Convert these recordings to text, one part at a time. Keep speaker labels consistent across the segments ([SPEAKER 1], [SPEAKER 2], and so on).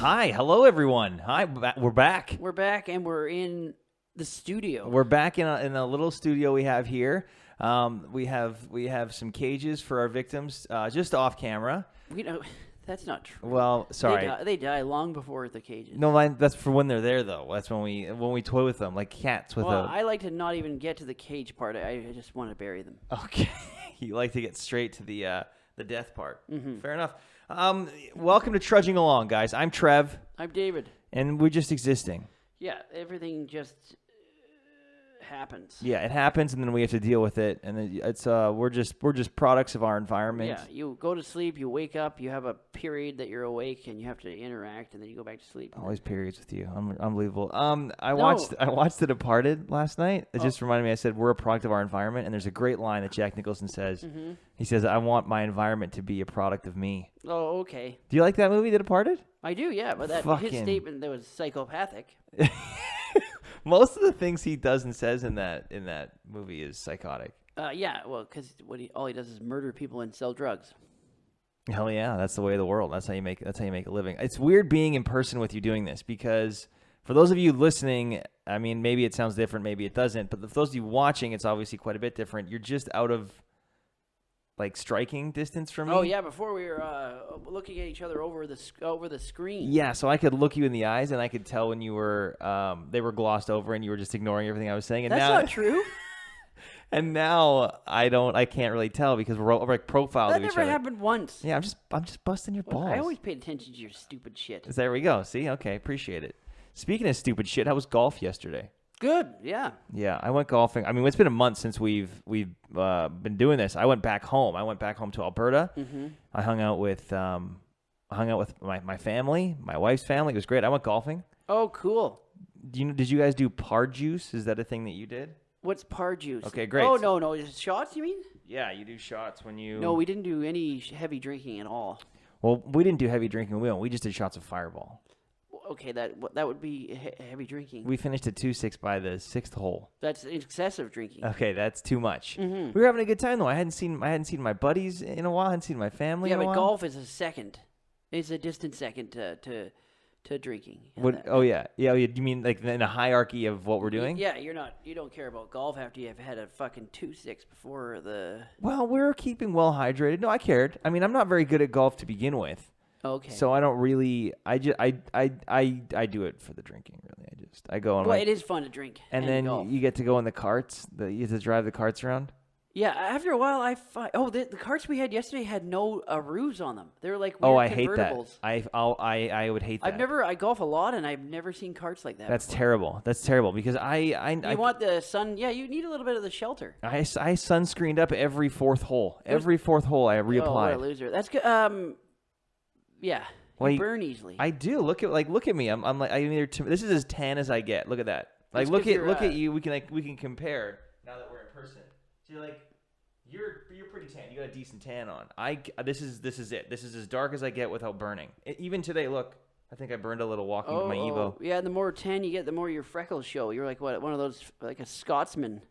[SPEAKER 1] Hi, hello everyone. Hi, we're back.
[SPEAKER 2] We're back, and we're in the studio.
[SPEAKER 1] We're back in a little studio we have here. We have some cages for our victims, just off camera.
[SPEAKER 2] We know that's not true.
[SPEAKER 1] Well, sorry,
[SPEAKER 2] they die long before the cages.
[SPEAKER 1] no, that's for when they're there though. That's when we toy with them like cats with
[SPEAKER 2] I like to not even get to the cage part. I just want to bury them.
[SPEAKER 1] Okay, you like to get straight to the death part.
[SPEAKER 2] Mm-hmm.
[SPEAKER 1] Fair enough. Welcome to Trudging Along, guys. I'm Trev,
[SPEAKER 2] I'm David.
[SPEAKER 1] and we're just existing.
[SPEAKER 2] Yeah, everything just happens.
[SPEAKER 1] Yeah, it happens, and then we have to deal with it, and it's we're just products of our environment.
[SPEAKER 2] Yeah, you go to sleep, you wake up, you have a period that you're awake, and you have to interact, and then you go back to sleep.
[SPEAKER 1] Always periods with you. Unbelievable. I watched The Departed last night. It just reminded me. I said we're a product of our environment, and there's a great line that Jack Nicholson says. Mm-hmm. He says, "I want my environment to be a product of me."
[SPEAKER 2] Oh, okay.
[SPEAKER 1] Do you like that movie, The Departed?
[SPEAKER 2] I do, yeah, but his statement that was psychopathic.
[SPEAKER 1] Most of the things he does and says in that movie is psychotic.
[SPEAKER 2] Yeah, well, because all he does is murder people and sell drugs.
[SPEAKER 1] Hell yeah, that's the way of the world. That's how you make a living. It's weird being in person with you doing this because for those of you listening, I mean, maybe it sounds different, maybe it doesn't. But for those of you watching, it's obviously quite a bit different. You're just out of like striking distance from me.
[SPEAKER 2] Oh yeah, before we were looking at each other over the screen.
[SPEAKER 1] Yeah, so I could look you in the eyes and I could tell when you were they were glossed over and you were just ignoring everything I was saying. And
[SPEAKER 2] that's
[SPEAKER 1] now,
[SPEAKER 2] not true.
[SPEAKER 1] And now I can't really tell because we're like profiled to each other.
[SPEAKER 2] That never happened once.
[SPEAKER 1] Yeah, I'm just busting your balls.
[SPEAKER 2] I always paid attention to your stupid shit.
[SPEAKER 1] There we go. See, okay, appreciate it. Speaking of stupid shit, how was golf yesterday?
[SPEAKER 2] Good, yeah.
[SPEAKER 1] Yeah, I went golfing. I mean, it's been a month since we've been doing this. I went back home. I went back home to Alberta. Mm-hmm. I hung out with my family, my wife's family. It was great. I went golfing.
[SPEAKER 2] Oh, cool.
[SPEAKER 1] Did you guys do par juice? Is that a thing that you did?
[SPEAKER 2] What's par juice?
[SPEAKER 1] Okay, great.
[SPEAKER 2] Oh no, shots you mean?
[SPEAKER 1] Yeah, you do shots when you.
[SPEAKER 2] No, we didn't do any heavy drinking at all.
[SPEAKER 1] Well, we didn't do heavy drinking. We just did shots of Fireball.
[SPEAKER 2] Okay, that would be heavy drinking.
[SPEAKER 1] We finished at 2-6 by the 6th hole.
[SPEAKER 2] That's excessive drinking.
[SPEAKER 1] Okay, that's too much.
[SPEAKER 2] Mm-hmm.
[SPEAKER 1] We were having a good time though. I hadn't seen my buddies in a while. I hadn't seen my family.
[SPEAKER 2] Yeah,
[SPEAKER 1] in a
[SPEAKER 2] but
[SPEAKER 1] while.
[SPEAKER 2] golf is a second. It's a distant second to drinking.
[SPEAKER 1] What? Oh yeah. You mean like in a hierarchy of what we're doing?
[SPEAKER 2] Yeah, you don't care about golf after you've had a fucking 2-6 before the.
[SPEAKER 1] Well, we're keeping well hydrated. No, I cared. I mean, I'm not very good at golf to begin with.
[SPEAKER 2] Okay.
[SPEAKER 1] So I don't really. I do it for the drinking. Really, I go on.
[SPEAKER 2] Well, it is fun to drink.
[SPEAKER 1] And then
[SPEAKER 2] golf.
[SPEAKER 1] you get to go in the carts. You get to drive the carts around.
[SPEAKER 2] Yeah. After a while, the carts we had yesterday had no roofs on them. They were like
[SPEAKER 1] weird
[SPEAKER 2] convertibles.
[SPEAKER 1] I hate that. I would hate that.
[SPEAKER 2] I golf a lot, and I've never seen carts like that.
[SPEAKER 1] That's
[SPEAKER 2] before.
[SPEAKER 1] terrible. That's terrible because
[SPEAKER 2] You want the sun? Yeah, you need a little bit of the shelter.
[SPEAKER 1] I sunscreened up every fourth hole. Every fourth hole I reapplied.
[SPEAKER 2] Oh, what a loser. That's good. Yeah.
[SPEAKER 1] Well,
[SPEAKER 2] you burn easily.
[SPEAKER 1] I do. Look at me. I'm like I'm either this is as tan as I get. Look at that. Like look at you. We can compare now that we're in person. So you're pretty tan. You got a decent tan on. This is it. This is as dark as I get without burning. Even today, look. I think I burned a little walking with my Evo.
[SPEAKER 2] Yeah, the more tan you get, the more your freckles show. You're like one of those like a Scotsman.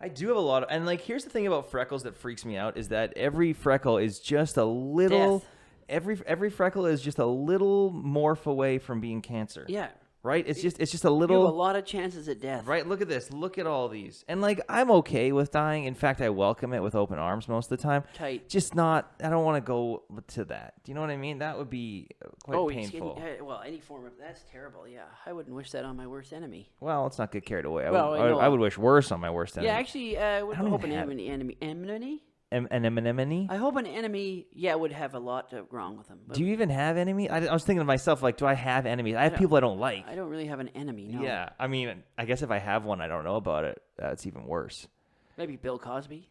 [SPEAKER 1] I do have a lot of, and like here's the thing about freckles that freaks me out is that every freckle is just a little.
[SPEAKER 2] Death.
[SPEAKER 1] Every freckle is just a little morph away from being cancer.
[SPEAKER 2] Yeah.
[SPEAKER 1] Right? It's just a little.
[SPEAKER 2] You have a lot of chances at death.
[SPEAKER 1] Right? Look at this. Look at all these. And like I'm okay with dying. In fact, I welcome it with open arms most of the time.
[SPEAKER 2] Tight.
[SPEAKER 1] Just not. I don't want to go to that. Do you know what I mean? That would be quite painful.
[SPEAKER 2] Well, any form of that's terrible. Yeah, I wouldn't wish that on my worst enemy.
[SPEAKER 1] Well, let's not get carried away.
[SPEAKER 2] I
[SPEAKER 1] would wish worse on my worst enemy.
[SPEAKER 2] Yeah, actually, I would hope an enemy.
[SPEAKER 1] An enemy?
[SPEAKER 2] I hope an enemy, would have a lot wrong with them.
[SPEAKER 1] Do you even have enemies? I was thinking to myself, like, do I have enemies? I have people I don't like.
[SPEAKER 2] I don't really have an enemy, no.
[SPEAKER 1] Yeah, I mean, I guess if I have one, I don't know about it. That's even worse.
[SPEAKER 2] Maybe Bill Cosby.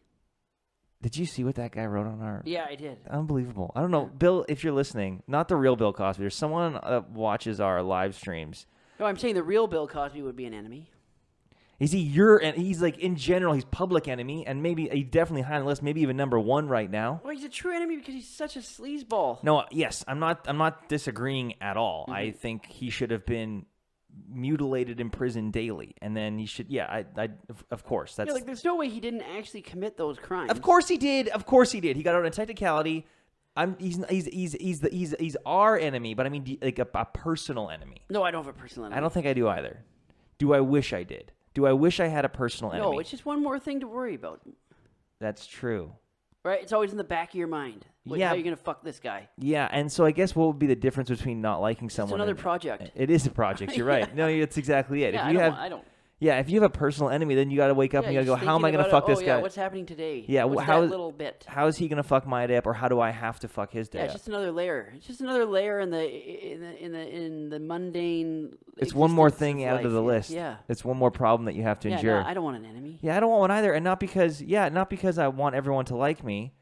[SPEAKER 1] Did you see what that guy wrote on our...
[SPEAKER 2] Yeah, I did.
[SPEAKER 1] Unbelievable. I don't know. Bill, if you're listening, not the real Bill Cosby. There's someone that watches our live streams.
[SPEAKER 2] No, I'm saying the real Bill Cosby would be an enemy.
[SPEAKER 1] Is he and he's like in general he's public enemy and maybe he definitely high on the list, maybe even number one right now.
[SPEAKER 2] Well, he's a true enemy because he's such a sleazeball.
[SPEAKER 1] No, yes, I'm not disagreeing at all. Mm-hmm. I think he should have been mutilated in prison daily, and then he should. Yeah, I of course that's.
[SPEAKER 2] There's no way he didn't actually commit those crimes.
[SPEAKER 1] Of course he did. He got out on a technicality. He's our enemy, but I mean like a personal enemy.
[SPEAKER 2] No, I don't have a personal enemy.
[SPEAKER 1] I don't think I do either. Do I wish I did? Do I wish I had a personal enemy?
[SPEAKER 2] No, it's just one more thing to worry about.
[SPEAKER 1] That's true.
[SPEAKER 2] Right? It's always in the back of your mind. How are you going to fuck this guy?
[SPEAKER 1] Yeah, and so I guess what would be the difference between not liking someone?
[SPEAKER 2] It's another project.
[SPEAKER 1] It is a project. You're right. No, it's exactly it.
[SPEAKER 2] Yeah, I don't.
[SPEAKER 1] Yeah, if you have a personal enemy, then you got to wake up and you got to go, how am I going to fuck this guy?
[SPEAKER 2] What's happening today?
[SPEAKER 1] Yeah,
[SPEAKER 2] what's that little bit?
[SPEAKER 1] How is he going to fuck my day up, or how do I have to fuck his day up?
[SPEAKER 2] It's just another layer. It's just another layer in the mundane.
[SPEAKER 1] It's one more thing out of the list.
[SPEAKER 2] Yeah.
[SPEAKER 1] It's one more problem that you have to endure.
[SPEAKER 2] No, I don't want an enemy.
[SPEAKER 1] Yeah, I don't want one either, and not because I want everyone to like me.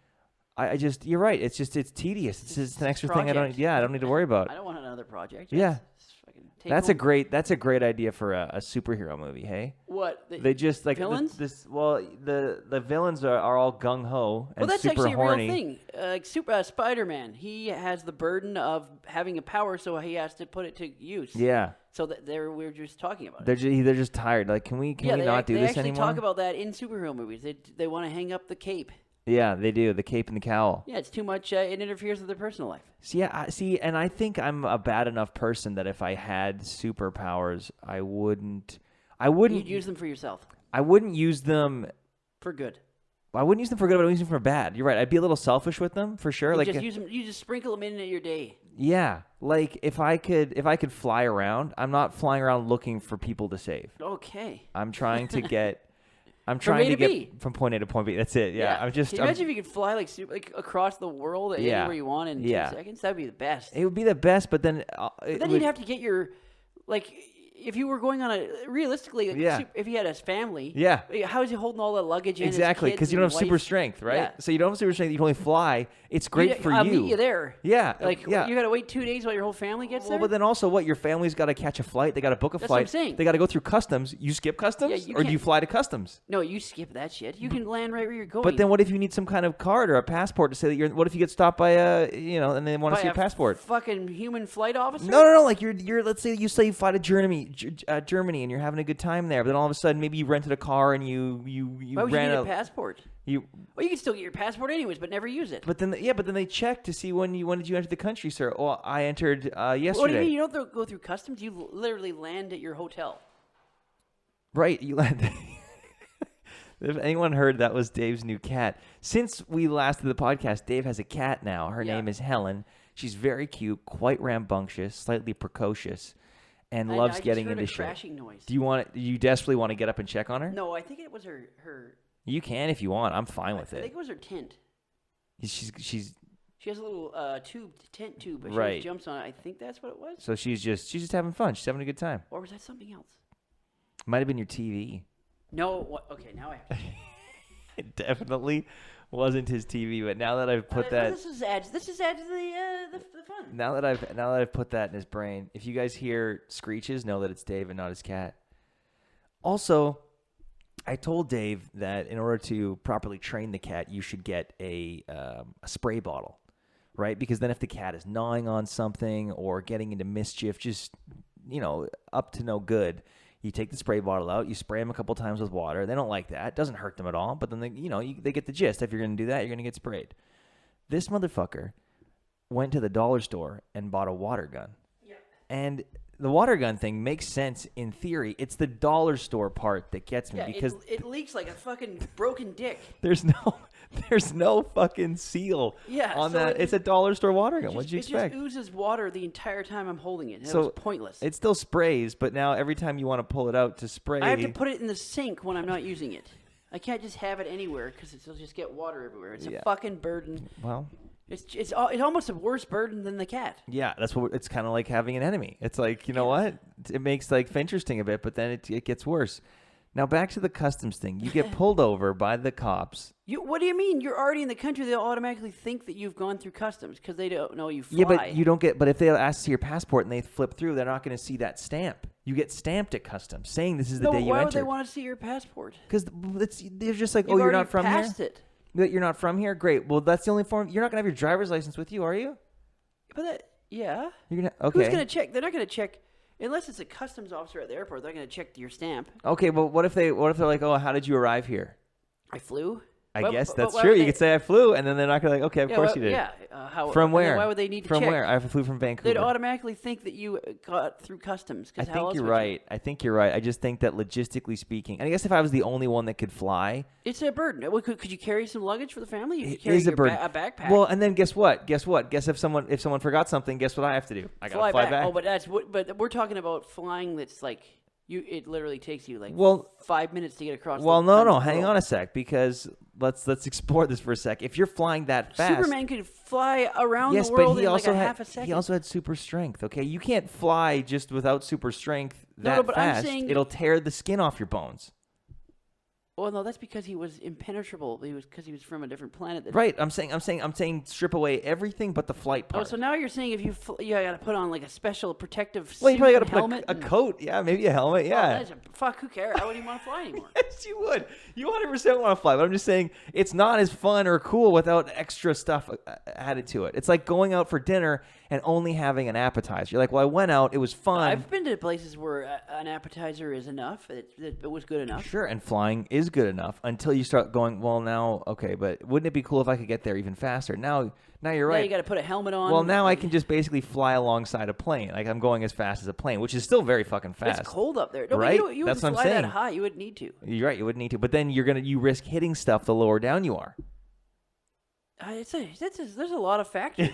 [SPEAKER 1] I just, you're right. It's tedious. It's just an extra thing I don't need to worry about.
[SPEAKER 2] I don't want another project.
[SPEAKER 1] Yeah. That's a great idea for a superhero movie. Hey,
[SPEAKER 2] what
[SPEAKER 1] they just like
[SPEAKER 2] villains?
[SPEAKER 1] The villains are all gung ho and
[SPEAKER 2] that's
[SPEAKER 1] super
[SPEAKER 2] actually
[SPEAKER 1] horny.
[SPEAKER 2] A real thing. Spider-Man, he has the burden of having a power, so he has to put it to use.
[SPEAKER 1] Yeah.
[SPEAKER 2] So that we were just talking about
[SPEAKER 1] they're just tired. Like, can we not do this anymore?
[SPEAKER 2] They actually talk about that in superhero movies. They want to hang up the cape.
[SPEAKER 1] Yeah, they do. The cape and the cowl.
[SPEAKER 2] Yeah, it's too much. It interferes with their personal life.
[SPEAKER 1] And I think I'm a bad enough person that if I had superpowers, I wouldn't.
[SPEAKER 2] You'd use them for yourself.
[SPEAKER 1] I wouldn't use them
[SPEAKER 2] for good.
[SPEAKER 1] I wouldn't use them for good, but I would use them for bad. You're right. I'd be a little selfish with them for sure.
[SPEAKER 2] You just sprinkle them in your day.
[SPEAKER 1] Yeah, like if I could fly around, I'm not flying around looking for people to save.
[SPEAKER 2] Okay.
[SPEAKER 1] I'm trying to get. I'm trying to get from point A to point B. That's it. Yeah. Can you
[SPEAKER 2] imagine if you could fly like across the world anywhere you want in 2 seconds? That'd be the best.
[SPEAKER 1] It would be the best, but then
[SPEAKER 2] you'd have to get your if you were going on realistically, if he had a family, how is he holding all the luggage in?
[SPEAKER 1] Exactly, because you don't have super strength, right? Yeah. So you don't have super strength. You can only fly. It's great for you.
[SPEAKER 2] I'll meet you there.
[SPEAKER 1] Yeah,
[SPEAKER 2] you got to wait 2 days while your whole family gets there.
[SPEAKER 1] But then also, your family's got to catch a flight. They got to book a flight.
[SPEAKER 2] That's what I'm saying.
[SPEAKER 1] They got to go through customs. You skip customs, or do you fly to customs?
[SPEAKER 2] No, you skip that shit. You can land right where you're going.
[SPEAKER 1] But then, what if you need some kind of card or a passport to say that you're? What if you get stopped by and they want to see your passport?
[SPEAKER 2] Fucking human flight officer?
[SPEAKER 1] No. Like you're. Let's say you fly to Germany, and you're having a good time there. But then all of a sudden, maybe you rented a car and you
[SPEAKER 2] Why would
[SPEAKER 1] ran
[SPEAKER 2] you need a passport? You can still get your passport anyways, but never use it.
[SPEAKER 1] But then they check to see when did you enter the country, sir? Oh, I entered yesterday.
[SPEAKER 2] What do you mean? You don't go through customs. You literally land at your hotel.
[SPEAKER 1] Right, you land. If anyone heard, that was Dave's new cat. Since we last did the podcast, Dave has a cat now. Her name is Helen. She's very cute, quite rambunctious, slightly precocious, and loves getting into shit.
[SPEAKER 2] Crashing noise.
[SPEAKER 1] Do you desperately want to get up and check on her?
[SPEAKER 2] No, I think it was her.
[SPEAKER 1] You can if you want. I'm fine with it.
[SPEAKER 2] I think it was her tent. She has a little tent tube, but she jumps on it. I think that's what it was.
[SPEAKER 1] So she's just having fun. She's having a good time.
[SPEAKER 2] Or was that something else?
[SPEAKER 1] Might have been your TV.
[SPEAKER 2] No. Okay, now I have to.
[SPEAKER 1] It definitely wasn't his TV, but now that I've put that,
[SPEAKER 2] this is adds to the fun.
[SPEAKER 1] Now that I've put that in his brain, if you guys hear screeches, know that it's Dave and not his cat. Also, I told Dave that in order to properly train the cat, you should get a spray bottle, right? Because then if the cat is gnawing on something or getting into mischief, just up to no good, you take the spray bottle out, you spray them a couple times with water. They don't like that. It doesn't hurt them at all. But then they get the gist. If you're going to do that, you're going to get sprayed. This motherfucker went to the dollar store and bought a water gun. Yeah. And the water gun thing makes sense in theory. It's the dollar store part that gets me because
[SPEAKER 2] it leaks like a fucking broken dick.
[SPEAKER 1] There's no fucking seal on that. It's a dollar store water gun. What'd you expect?
[SPEAKER 2] It just oozes water the entire time I'm holding it. So it was pointless.
[SPEAKER 1] It still sprays, but now every time you want to pull it out to spray,
[SPEAKER 2] I have to put it in the sink when I'm not using it. I can't just have it anywhere because it'll just get water everywhere. It's a fucking burden.
[SPEAKER 1] Well,
[SPEAKER 2] it's almost a worse burden than the cat.
[SPEAKER 1] Yeah, that's what it's kind of like having an enemy. It's like, what? It makes life interesting a bit, but then it gets worse. Now back to the customs thing. You get pulled over by the cops.
[SPEAKER 2] What do you mean? You're already in the country. They'll automatically think that you've gone through customs because they don't know you fly.
[SPEAKER 1] Yeah, but you don't get. But if they ask to see your passport and they flip through, they're not going to see that stamp. You get stamped at customs saying this is the day you entered.
[SPEAKER 2] Why would they want to see your passport?
[SPEAKER 1] Because they're just like, you're not from here.
[SPEAKER 2] Passed it.
[SPEAKER 1] You're not from here? Great. Well, that's the only form. You're not going to have your driver's license with you, are you?
[SPEAKER 2] But
[SPEAKER 1] You're gonna, okay.
[SPEAKER 2] Who's going to check? They're not going to check. Unless it's a customs officer at the airport, they're going to check your stamp.
[SPEAKER 1] Okay, but what if they're like, oh, how did you arrive here?
[SPEAKER 2] I flew.
[SPEAKER 1] I guess that's true. You could say I flew, and then they're not going to like, okay, of course you did.
[SPEAKER 2] Yeah.
[SPEAKER 1] From where?
[SPEAKER 2] Why would they need to
[SPEAKER 1] check?
[SPEAKER 2] From
[SPEAKER 1] where? I flew from Vancouver.
[SPEAKER 2] They'd automatically think that you got through customs.
[SPEAKER 1] I think you're right. I think you're right. I just think that logistically speaking, and I guess if I was the only one that could fly.
[SPEAKER 2] It's a burden. Could you carry some luggage for the family?
[SPEAKER 1] It is a burden.
[SPEAKER 2] A backpack.
[SPEAKER 1] Well, and then guess what? Guess if someone forgot something, guess what I have to do? I got to fly back.
[SPEAKER 2] Oh, but we're talking about flying that's like, it literally takes you 5 minutes to get across.
[SPEAKER 1] No, hang on a sec, because let's explore this for a sec. If you're flying that fast,
[SPEAKER 2] Superman could fly around the world in half a second.
[SPEAKER 1] He also had super strength. Okay, you can't fly just without super strength fast. I'm saying it'll tear the skin off your bones.
[SPEAKER 2] Well, no, that's because he was impenetrable. Because he was from a different planet.
[SPEAKER 1] Right. I'm saying strip away everything but the flight part.
[SPEAKER 2] Oh, so now you're saying if you got to put on like a special protective
[SPEAKER 1] you probably got to
[SPEAKER 2] put
[SPEAKER 1] a coat. Yeah, maybe a helmet. Yeah.
[SPEAKER 2] Fuck, who cares? I wouldn't even want to fly anymore.
[SPEAKER 1] Yes, you would. You 100% want to fly. But I'm just saying it's not as fun or cool without extra stuff added to it. It's like going out for dinner and only having an appetizer. You're like, well, I went out. It was fun.
[SPEAKER 2] I've been to places where an appetizer is enough. It was good enough.
[SPEAKER 1] Sure, and flying is good enough until you start going, well, now, okay, but wouldn't it be cool if I could get there even faster? Now you're right.
[SPEAKER 2] Now you got to put a helmet on.
[SPEAKER 1] Well, now I can just basically fly alongside a plane. Like I'm going as fast as a plane, which is still very fucking fast.
[SPEAKER 2] It's cold up there. No,
[SPEAKER 1] right?
[SPEAKER 2] You
[SPEAKER 1] That's what I'm
[SPEAKER 2] fly
[SPEAKER 1] saying.
[SPEAKER 2] that high. You wouldn't need to.
[SPEAKER 1] You're right. You wouldn't need to. But then you risk hitting stuff the lower down you are.
[SPEAKER 2] There's a lot of factors.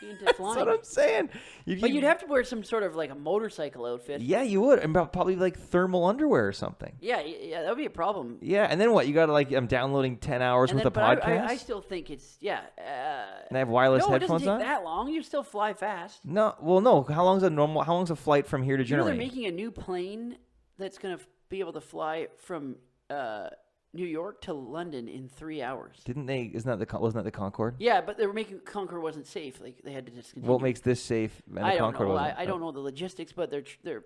[SPEAKER 2] Into flying.
[SPEAKER 1] That's what I'm saying.
[SPEAKER 2] But you'd have to wear some sort of like a motorcycle outfit.
[SPEAKER 1] Yeah, you would, and probably like thermal underwear or something.
[SPEAKER 2] Yeah, that would be a problem.
[SPEAKER 1] Yeah, and then what? You got to I'm downloading 10 hours worth of podcasts.
[SPEAKER 2] I still think it's
[SPEAKER 1] and I have wireless headphones on.
[SPEAKER 2] No, it doesn't take that long. You still fly fast.
[SPEAKER 1] No, well, no. How long's a flight from here to Germany?
[SPEAKER 2] They're making a new plane that's gonna be able to fly from New York to London in 3 hours.
[SPEAKER 1] Didn't they? Wasn't that the Concorde?
[SPEAKER 2] Yeah, but they were making Concorde wasn't safe. Like they had to discontinue.
[SPEAKER 1] What makes this safe? And
[SPEAKER 2] I
[SPEAKER 1] the
[SPEAKER 2] don't
[SPEAKER 1] Concorde
[SPEAKER 2] know.
[SPEAKER 1] wasn't?
[SPEAKER 2] I don't know the logistics, but they're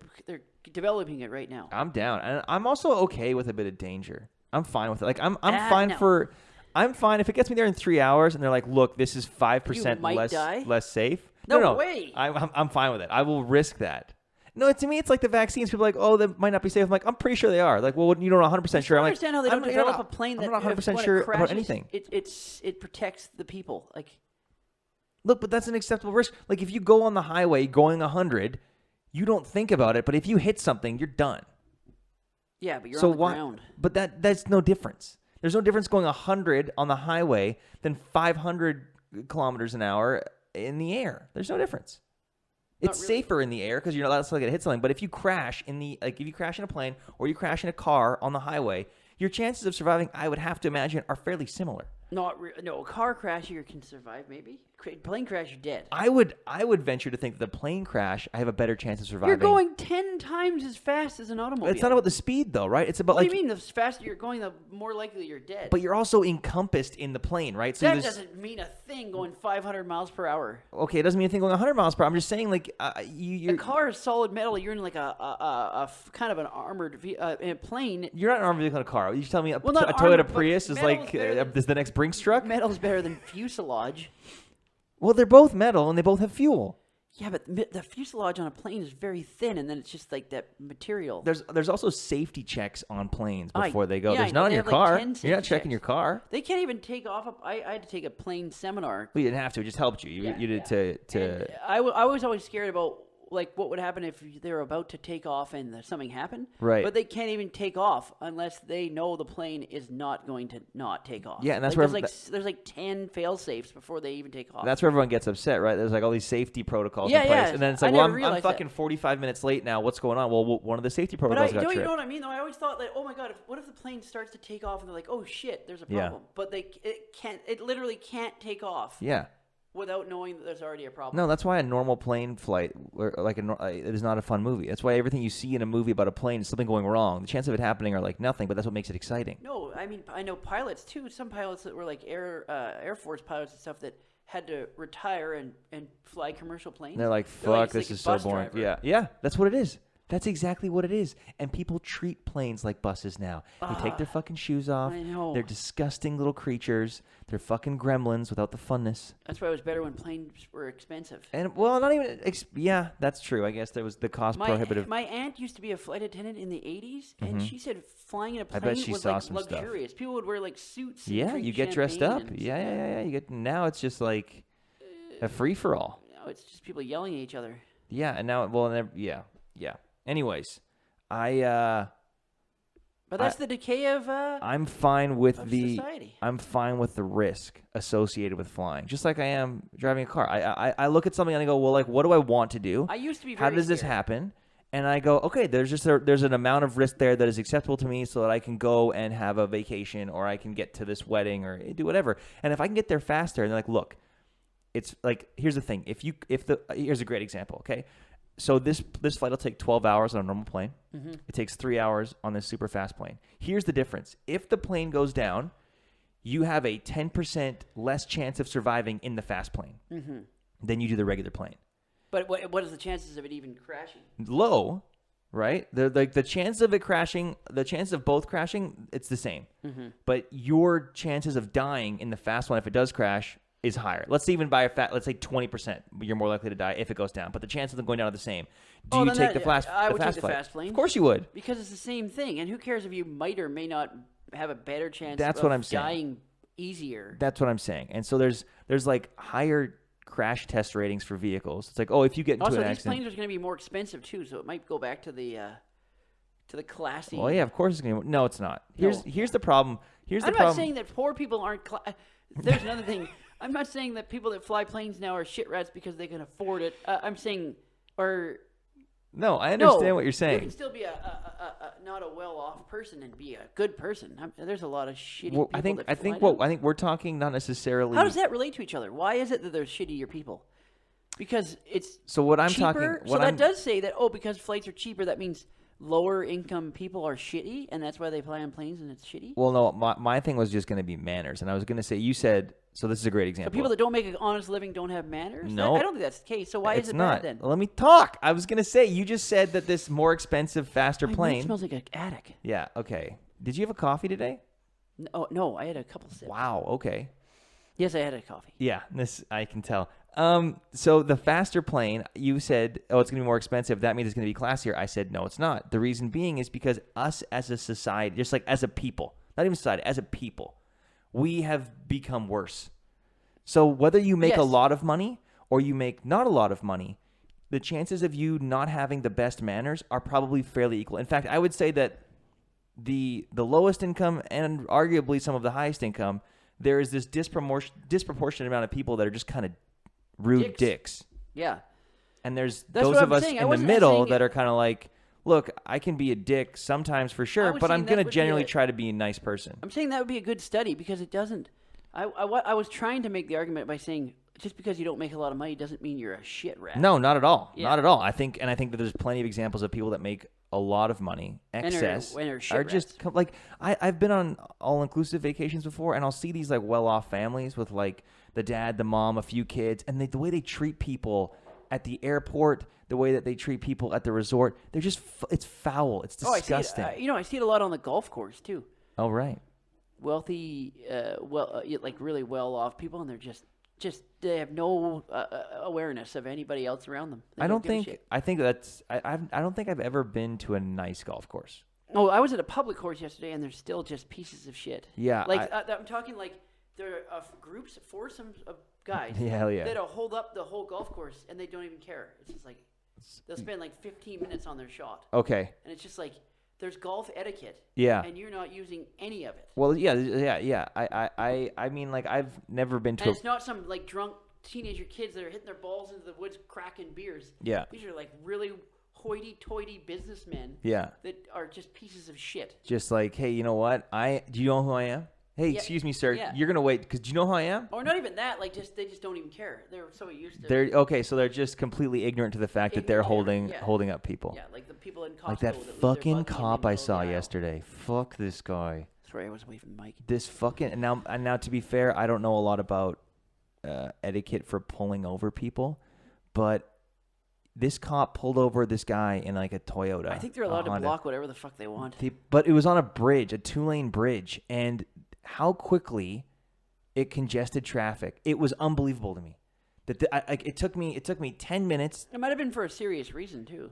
[SPEAKER 2] developing it right now.
[SPEAKER 1] I'm down, and I'm also okay with a bit of danger. I'm fine with it. Like I'm fine
[SPEAKER 2] no.
[SPEAKER 1] I'm fine if it gets me there in 3 hours, and they're like, look, this is 5% less safe.
[SPEAKER 2] No way.
[SPEAKER 1] I'm fine with it. I will risk that. No, to me, it's like the vaccines. People are like, oh, they might not be safe. I'm like, I'm pretty sure they are. Like, well, you don't know 100% sure.
[SPEAKER 2] I understand how they don't develop a plane that
[SPEAKER 1] I'm not 100% sure about anything.
[SPEAKER 2] It protects the people. Like,
[SPEAKER 1] look, but that's an acceptable risk. Like, if you go on the highway going 100, you don't think about it. But if you hit something, you're done.
[SPEAKER 2] Yeah, but you're on the ground.
[SPEAKER 1] But that's no difference. There's no difference going 100 on the highway than 500 kilometers an hour in the air. There's no difference. It's safer in the air because you're not allowed to hit something. But if you crash if you crash in a plane or you crash in a car on the highway, your chances of surviving, I would have to imagine, are fairly similar. No,
[SPEAKER 2] a car crash you can survive maybe. Plane crash, you're dead.
[SPEAKER 1] I would venture to think that the plane crash, I have a better chance of surviving.
[SPEAKER 2] You're going 10 times as fast as an automobile.
[SPEAKER 1] It's not about the speed, though, right? It's about
[SPEAKER 2] what do you mean? The faster you're going, the more likely you're dead.
[SPEAKER 1] But you're also encompassed in the plane, right? So
[SPEAKER 2] that doesn't mean a thing going 500 miles per hour.
[SPEAKER 1] Okay, it doesn't mean a thing going 100 miles per hour. I'm just saying, like, a
[SPEAKER 2] car is solid metal. You're in like a kind of an armored plane.
[SPEAKER 1] You're not an armored vehicle in a car. You tell me a Toyota Prius is like is the next Brinks truck?
[SPEAKER 2] Metal's better than fuselage.
[SPEAKER 1] Well, they're both metal and they both have fuel.
[SPEAKER 2] Yeah, but the fuselage on a plane is very thin, and then it's just like that material.
[SPEAKER 1] There's also safety checks on planes before they go.
[SPEAKER 2] Yeah,
[SPEAKER 1] there's not on your car. You're not checking
[SPEAKER 2] checks.
[SPEAKER 1] your car.
[SPEAKER 2] They can't even take off. I had to take a plane seminar.
[SPEAKER 1] Well, you didn't have to. It just helped you. You did to.
[SPEAKER 2] I was always scared about like what would happen if they were about to take off and something happened.
[SPEAKER 1] Right.
[SPEAKER 2] But they can't even take off unless they know the plane is not going to not take off.
[SPEAKER 1] Yeah, and that's
[SPEAKER 2] like,
[SPEAKER 1] where
[SPEAKER 2] there's like 10 fail safes before they even take off.
[SPEAKER 1] That's where everyone gets upset, right? There's like all these safety protocols in place, and then it's like, well, I'm fucking 45 minutes late now. What's going on? Well, one of the safety protocols got tripped.
[SPEAKER 2] You know what I mean? Though I always thought like, oh my god, what if the plane starts to take off and they're like, oh shit, there's a problem. Yeah. But it literally can't take off.
[SPEAKER 1] Yeah.
[SPEAKER 2] Without knowing that there's already a problem.
[SPEAKER 1] No, that's why a normal plane flight, it is not a fun movie. That's why everything you see in a movie about a plane is something going wrong. The chance of it happening are like nothing, but that's what makes it exciting.
[SPEAKER 2] No, I mean, I know pilots too. Some pilots that were like Air Force pilots and stuff that had to retire and fly commercial planes.
[SPEAKER 1] They're like, fuck, this is so boring. Yeah, that's what it is. That's exactly what it is. And people treat planes like buses now. They take their fucking shoes off.
[SPEAKER 2] I know.
[SPEAKER 1] They're disgusting little creatures. They're fucking gremlins without the funness.
[SPEAKER 2] That's why it was better when planes were expensive.
[SPEAKER 1] And, well, not even... yeah, that's true. I guess there was the cost prohibitive.
[SPEAKER 2] My aunt used to be a flight attendant in the 80s, and she said flying in a plane was
[SPEAKER 1] like
[SPEAKER 2] luxurious. Stuff. People would wear like suits.
[SPEAKER 1] Yeah, you get dressed up. Yeah. You get now it's just like a free for all.
[SPEAKER 2] Now it's just people yelling at each other.
[SPEAKER 1] Yeah, and now yeah. Anyways, but
[SPEAKER 2] that's the decay of.
[SPEAKER 1] I'm fine with
[SPEAKER 2] society.
[SPEAKER 1] I'm fine with the risk associated with flying, just like I am driving a car. I look at something and I go, well, like, what do I want to do?
[SPEAKER 2] I used to be.
[SPEAKER 1] How does this happen? And I go, okay, there's an amount of risk there that is acceptable to me, so that I can go and have a vacation, or I can get to this wedding, or do whatever. And if I can get there faster, and they're like, look, it's like, here's the thing. Here's a great example. Okay. So this flight will take 12 hours on a normal plane. Mm-hmm. It takes 3 hours on this super fast plane. Here's the difference. If the plane goes down, you have a 10% less chance of surviving in the fast plane than you do the regular plane.
[SPEAKER 2] But what is the chances of it even crashing?
[SPEAKER 1] Low, right? The chance of it crashing, the chance of both crashing, it's the same. Mm-hmm. But your chances of dying in the fast one, if it does crash, is higher. Let's say even by let's say 20%, you're more likely to die if it goes down. But the chances of them going down are the same. Do you take the fast?
[SPEAKER 2] I would take the
[SPEAKER 1] flight?
[SPEAKER 2] fast plane.
[SPEAKER 1] Of course you would,
[SPEAKER 2] because it's the same thing. And who cares if you might or may not have a better chance?
[SPEAKER 1] That's what I'm saying.
[SPEAKER 2] Dying easier.
[SPEAKER 1] That's what I'm saying. And so there's like higher crash test ratings for vehicles. It's like, oh, if you get into an accident,
[SPEAKER 2] these planes are going to be more expensive too. So it might go back to the classy.
[SPEAKER 1] Well, yeah, of course it's going to. No, it's not. Here's the problem.
[SPEAKER 2] I'm not saying that poor people aren't. There's another thing. I'm not saying that people that fly planes now are shit rats because they can afford it. I'm saying,
[SPEAKER 1] no, I understand what you're saying.
[SPEAKER 2] You can still be not a well-off person and be a good person. There's a lot of shitty people. I
[SPEAKER 1] think we're talking not necessarily.
[SPEAKER 2] How does that relate to each other? Why is it that they're shittier people? Because it's
[SPEAKER 1] so what I'm
[SPEAKER 2] cheaper.
[SPEAKER 1] talking.
[SPEAKER 2] That does say that because flights are cheaper, that means lower income people are shitty, and that's why they fly on planes and it's shitty.
[SPEAKER 1] Well, no, my thing was just going to be manners, and I was going to say, you said. So this is a great example.
[SPEAKER 2] So people that don't make an honest living don't have manners?
[SPEAKER 1] No.
[SPEAKER 2] I don't think that's the case. So why is it
[SPEAKER 1] not
[SPEAKER 2] bad then?
[SPEAKER 1] Let me talk. I was going to say, you just said that this more expensive, faster plane.
[SPEAKER 2] It smells like an attic.
[SPEAKER 1] Yeah, okay. Did you have a coffee today?
[SPEAKER 2] No, I had a couple sips.
[SPEAKER 1] Wow, okay.
[SPEAKER 2] Yes, I had a coffee.
[SPEAKER 1] Yeah, this I can tell. So the faster plane, you said, oh, it's going to be more expensive. That means it's going to be classier. I said, no, it's not. The reason being is because us as a society, just like as a people, not even society, as a people, we have become worse. So whether you make a lot of money or you make not a lot of money, the chances of you not having the best manners are probably fairly equal. In fact, I would say that the lowest income and arguably some of the highest income, there is this disproportionate amount of people that are just kind of rude dicks.
[SPEAKER 2] Yeah.
[SPEAKER 1] And there's those of us in the middle that are kind of like, look, I can be a dick sometimes for sure, but I'm going to generally try to be a nice person.
[SPEAKER 2] I'm saying that would be a good study because it doesn't. I was trying to make the argument by saying just because you don't make a lot of money doesn't mean you're a shit rat.
[SPEAKER 1] No, not at all. Yeah. Not at all. I think that there's plenty of examples of people that make a lot of money, excess,
[SPEAKER 2] and
[SPEAKER 1] are just like I've been on all-inclusive vacations before, and I'll see these like well-off families with like the dad, the mom, a few kids, and the way they treat people at the airport, the way that they treat people at the resort, they're just it's foul. It's disgusting.
[SPEAKER 2] I see it a lot on the golf course too.
[SPEAKER 1] Oh, right.
[SPEAKER 2] Wealthy, like really well-off people, and they're just they have no awareness of anybody else around them. I don't think
[SPEAKER 1] I've ever been to a nice golf course.
[SPEAKER 2] Oh, I was at a public course yesterday, and there's still just pieces of shit.
[SPEAKER 1] Yeah,
[SPEAKER 2] like I'm talking like there are groups, foursomes of guys.
[SPEAKER 1] Yeah, hell yeah.
[SPEAKER 2] That'll hold up the whole golf course, and they don't even care. It's just like they'll spend like 15 minutes on their shot.
[SPEAKER 1] Okay.
[SPEAKER 2] And it's just like. There's golf etiquette.
[SPEAKER 1] Yeah.
[SPEAKER 2] And you're not using any of it.
[SPEAKER 1] Well, yeah. I mean, like, I've never been to.
[SPEAKER 2] And it's not some like drunk teenager kids that are hitting their balls into the woods, cracking beers.
[SPEAKER 1] Yeah.
[SPEAKER 2] These are like really hoity-toity businessmen.
[SPEAKER 1] Yeah.
[SPEAKER 2] That are just pieces of shit.
[SPEAKER 1] Just like, hey, you know what? Do you know who I am? Hey, excuse me, sir. Yeah. You're gonna wait because do you know who I am?
[SPEAKER 2] Or not even that. Like, they just don't even care. They're so used to.
[SPEAKER 1] They're okay. So they're just completely ignorant to the fact that they're holding up people.
[SPEAKER 2] Yeah, like the people in Costco.
[SPEAKER 1] Like that fucking cop I saw yesterday. Fuck this guy.
[SPEAKER 2] Sorry, I was away from Mike.
[SPEAKER 1] This fucking and now to be fair, I don't know a lot about etiquette for pulling over people, but this cop pulled over this guy in like a Toyota.
[SPEAKER 2] I think they're allowed to block whatever the fuck they want.
[SPEAKER 1] But it was on a bridge, a 2-lane bridge, and how quickly it congested traffic. It was unbelievable to me. It took me 10 minutes.
[SPEAKER 2] It might have been for a serious reason too.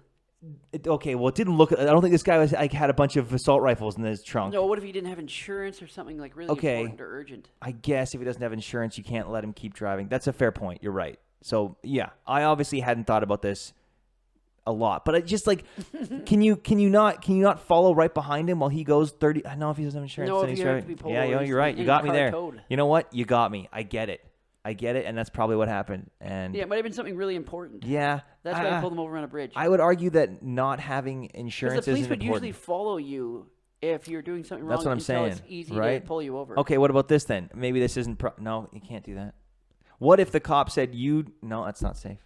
[SPEAKER 1] It didn't look. I don't think this guy had a bunch of assault rifles in his trunk.
[SPEAKER 2] No, what if he didn't have insurance or something like really important or urgent?
[SPEAKER 1] I guess if he doesn't have insurance, you can't let him keep driving. That's a fair point. You're right. So yeah, I obviously hadn't thought about this a lot, but I just like, can you not follow right behind him while he goes 30? I know if he doesn't have insurance.
[SPEAKER 2] No, if you have to be pulled over,
[SPEAKER 1] you're right. You got me there.
[SPEAKER 2] Towed.
[SPEAKER 1] You know what? You got me. I get it, and that's probably what happened. And
[SPEAKER 2] yeah, it might have been something really important.
[SPEAKER 1] Yeah,
[SPEAKER 2] that's why I pulled him over on a bridge.
[SPEAKER 1] I would argue that not having insurance isn't important.
[SPEAKER 2] The police would usually follow you if you're doing something wrong.
[SPEAKER 1] That's what I'm saying.
[SPEAKER 2] It's easy
[SPEAKER 1] right?
[SPEAKER 2] to pull you over.
[SPEAKER 1] Okay, what about this then? Maybe this isn't. No, you can't do that. What if the cop said no, that's not safe.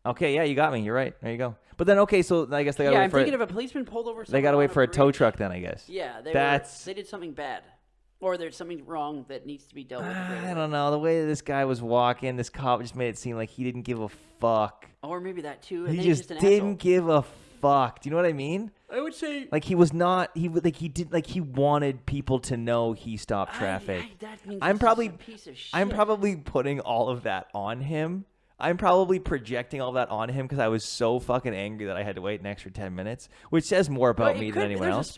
[SPEAKER 1] Okay, yeah, you got me. You're right. There you go. But then, okay, so I guess they got to wait
[SPEAKER 2] I'm thinking of a policeman pulled over.
[SPEAKER 1] They got to wait for a tow truck then, I guess.
[SPEAKER 2] Yeah, they did something bad. Or there's something wrong that needs to be dealt with.
[SPEAKER 1] I don't know. The way that this guy was walking, this cop just made it seem like he didn't give a fuck.
[SPEAKER 2] Or maybe that too.
[SPEAKER 1] He just didn't give a fuck. Do you know what I mean?
[SPEAKER 2] I would say
[SPEAKER 1] like he was not. He wanted people to know he stopped traffic.
[SPEAKER 2] That means
[SPEAKER 1] I'm probably
[SPEAKER 2] a piece of shit.
[SPEAKER 1] I'm probably putting all of that on him. I'm probably projecting all that on him because I was so fucking angry that I had to wait an extra 10 minutes, which says more about me than anyone else.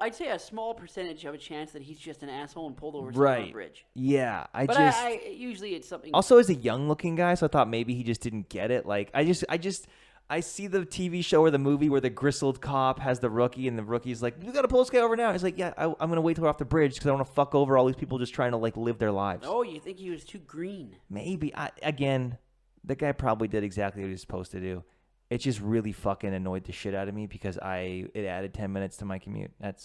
[SPEAKER 2] I'd say a small percentage of a chance that he's just an asshole and pulled over on a bridge.
[SPEAKER 1] Yeah,
[SPEAKER 2] I usually it's something.
[SPEAKER 1] Also, as a young-looking guy, so I thought maybe he just didn't get it. Like I see the TV show or the movie where the grizzled cop has the rookie, and the rookie's like, "You got to pull this guy over now." He's like, "Yeah, I'm gonna wait till we're off the bridge because I don't want to fuck over all these people just trying to like live their lives."
[SPEAKER 2] Oh, you think he was too green?
[SPEAKER 1] Maybe. The guy probably did exactly what he was supposed to do. It just really fucking annoyed the shit out of me because it added 10 minutes to my commute. And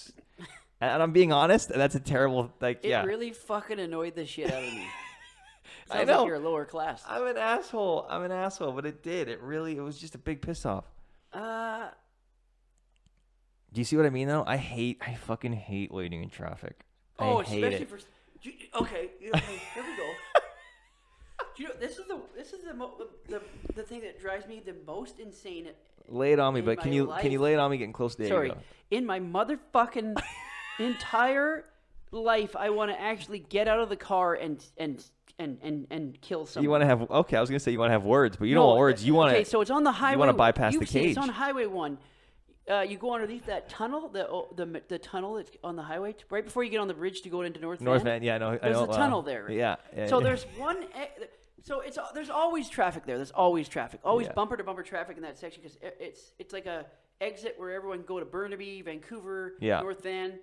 [SPEAKER 1] I'm being honest, that's a terrible,
[SPEAKER 2] It really fucking annoyed the shit out of me.
[SPEAKER 1] I know.
[SPEAKER 2] Like you're lower class.
[SPEAKER 1] I'm an asshole, but it did. It was just a big piss off. Do you see what I mean, though? I fucking hate waiting in traffic. I hate it.
[SPEAKER 2] Okay, here we go. This is the thing that drives me the most insane.
[SPEAKER 1] Lay it on me, but can you lay it on me getting close to the
[SPEAKER 2] Sorry, in my motherfucking entire life, I want to actually get out of the car and kill someone.
[SPEAKER 1] You want to have I was gonna say you want to have words, but you don't want words. You want to.
[SPEAKER 2] Okay, so it's on the highway.
[SPEAKER 1] You want to bypass the cage.
[SPEAKER 2] It's on Highway 1. You go underneath that tunnel, the tunnel that's on the highway, right before you get on the bridge to go into North
[SPEAKER 1] Van. Yeah, no,
[SPEAKER 2] there's a tunnel there.
[SPEAKER 1] Yeah.
[SPEAKER 2] So there's one. So there's always traffic there. There's always traffic. Always bumper to bumper traffic in that section because it's like a exit where everyone can go to Burnaby, Vancouver, North Van.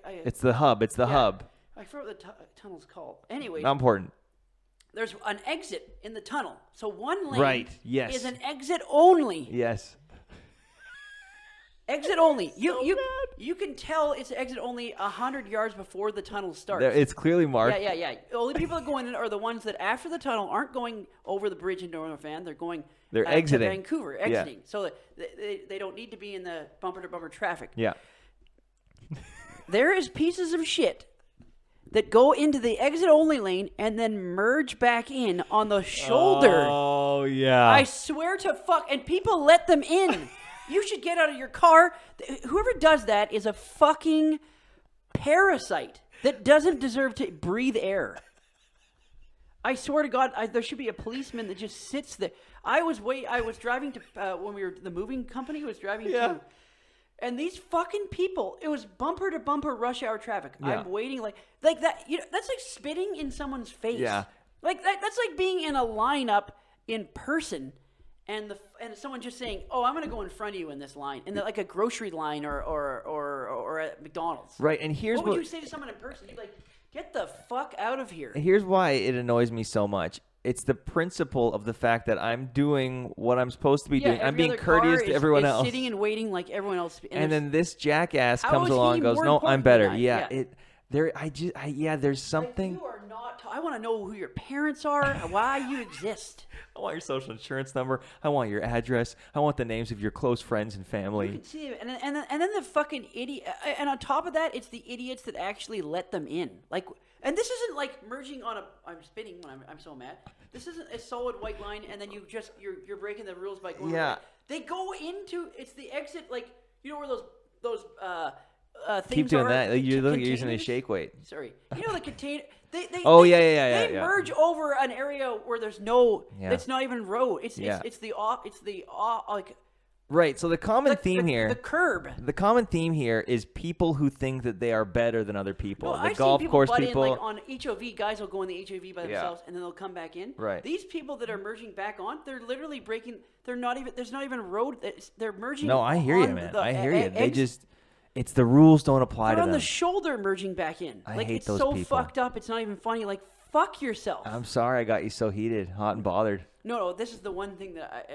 [SPEAKER 1] It's the hub. It's the hub.
[SPEAKER 2] I forgot what the tunnel's called. Anyway.
[SPEAKER 1] Not important.
[SPEAKER 2] There's an exit in the tunnel. So one lane is an exit only.
[SPEAKER 1] Yes.
[SPEAKER 2] Exit only. You can tell it's exit only 100 yards before the tunnel starts.
[SPEAKER 1] It's clearly marked.
[SPEAKER 2] Yeah. The only people that go in are the ones that after the tunnel aren't going over the bridge into North Van. They're
[SPEAKER 1] exiting.
[SPEAKER 2] to Vancouver, exiting. Yeah. So they don't need to be in the bumper to bumper traffic.
[SPEAKER 1] Yeah.
[SPEAKER 2] There is pieces of shit that go into the exit only lane and then merge back in on the shoulder.
[SPEAKER 1] Oh yeah.
[SPEAKER 2] I swear to fuck, and people let them in. You should get out of your car. Whoever does that is a fucking parasite that doesn't deserve to breathe air. I swear to God, there should be a policeman that just sits there. I was driving to when the moving company was driving to, and these fucking people. It was bumper to bumper rush hour traffic. Yeah. I'm waiting like that. That's like spitting in someone's face.
[SPEAKER 1] Yeah,
[SPEAKER 2] like that. That's like being in a lineup in person. And someone just saying, "Oh, I'm going to go in front of you in this line," in like a grocery line or at McDonald's.
[SPEAKER 1] Right, and here's
[SPEAKER 2] what would you say to someone in person? You'd be like, "Get the fuck out of here."
[SPEAKER 1] Here's why it annoys me so much. It's the principle of the fact that I'm doing what I'm supposed to be doing. I'm being courteous to everyone else.
[SPEAKER 2] Sitting and waiting like everyone else.
[SPEAKER 1] And then this jackass comes along and goes, "No, I'm better." Yeah, there's something.
[SPEAKER 2] You are not. I want to know who your parents are, why you exist.
[SPEAKER 1] I want your social insurance number. I want your address. I want the names of your close friends and family.
[SPEAKER 2] You can see it. And then the fucking idiot. And on top of that, it's the idiots that actually let them in. Like And this isn't like merging on a. I'm spinning when I'm so mad. This isn't a solid white line, and then you're breaking the rules by going.
[SPEAKER 1] Yeah.
[SPEAKER 2] Right. They go into it's the exit, like you know where those things
[SPEAKER 1] Keep doing
[SPEAKER 2] are,
[SPEAKER 1] that. You're using a
[SPEAKER 2] containers?
[SPEAKER 1] shake weight.
[SPEAKER 2] Sorry, you know the container. They
[SPEAKER 1] yeah.
[SPEAKER 2] merge over an area where there's no.
[SPEAKER 1] Yeah.
[SPEAKER 2] It's not even road. It's the off. It's the off. Like
[SPEAKER 1] right. So the common theme here.
[SPEAKER 2] The curb.
[SPEAKER 1] The common theme here is people who think that they are better than other people.
[SPEAKER 2] No,
[SPEAKER 1] the
[SPEAKER 2] I've
[SPEAKER 1] golf
[SPEAKER 2] seen people
[SPEAKER 1] course
[SPEAKER 2] butt
[SPEAKER 1] people.
[SPEAKER 2] in, like on HOV, guys will go in the HOV by themselves and then they'll come back in.
[SPEAKER 1] Right.
[SPEAKER 2] These people that are merging back on, they're literally breaking. They're not even. There's not even road. They're merging.
[SPEAKER 1] No, I hear you,
[SPEAKER 2] on
[SPEAKER 1] man.
[SPEAKER 2] the
[SPEAKER 1] I hear you. They
[SPEAKER 2] exit.
[SPEAKER 1] just. It's the rules don't apply
[SPEAKER 2] They're
[SPEAKER 1] to
[SPEAKER 2] on
[SPEAKER 1] them.
[SPEAKER 2] the shoulder merging back in.
[SPEAKER 1] I
[SPEAKER 2] like
[SPEAKER 1] hate
[SPEAKER 2] it's
[SPEAKER 1] those
[SPEAKER 2] so
[SPEAKER 1] people.
[SPEAKER 2] fucked up. It's not even funny. Like fuck yourself.
[SPEAKER 1] I'm sorry I got you so heated, hot and bothered.
[SPEAKER 2] No. This is the one thing that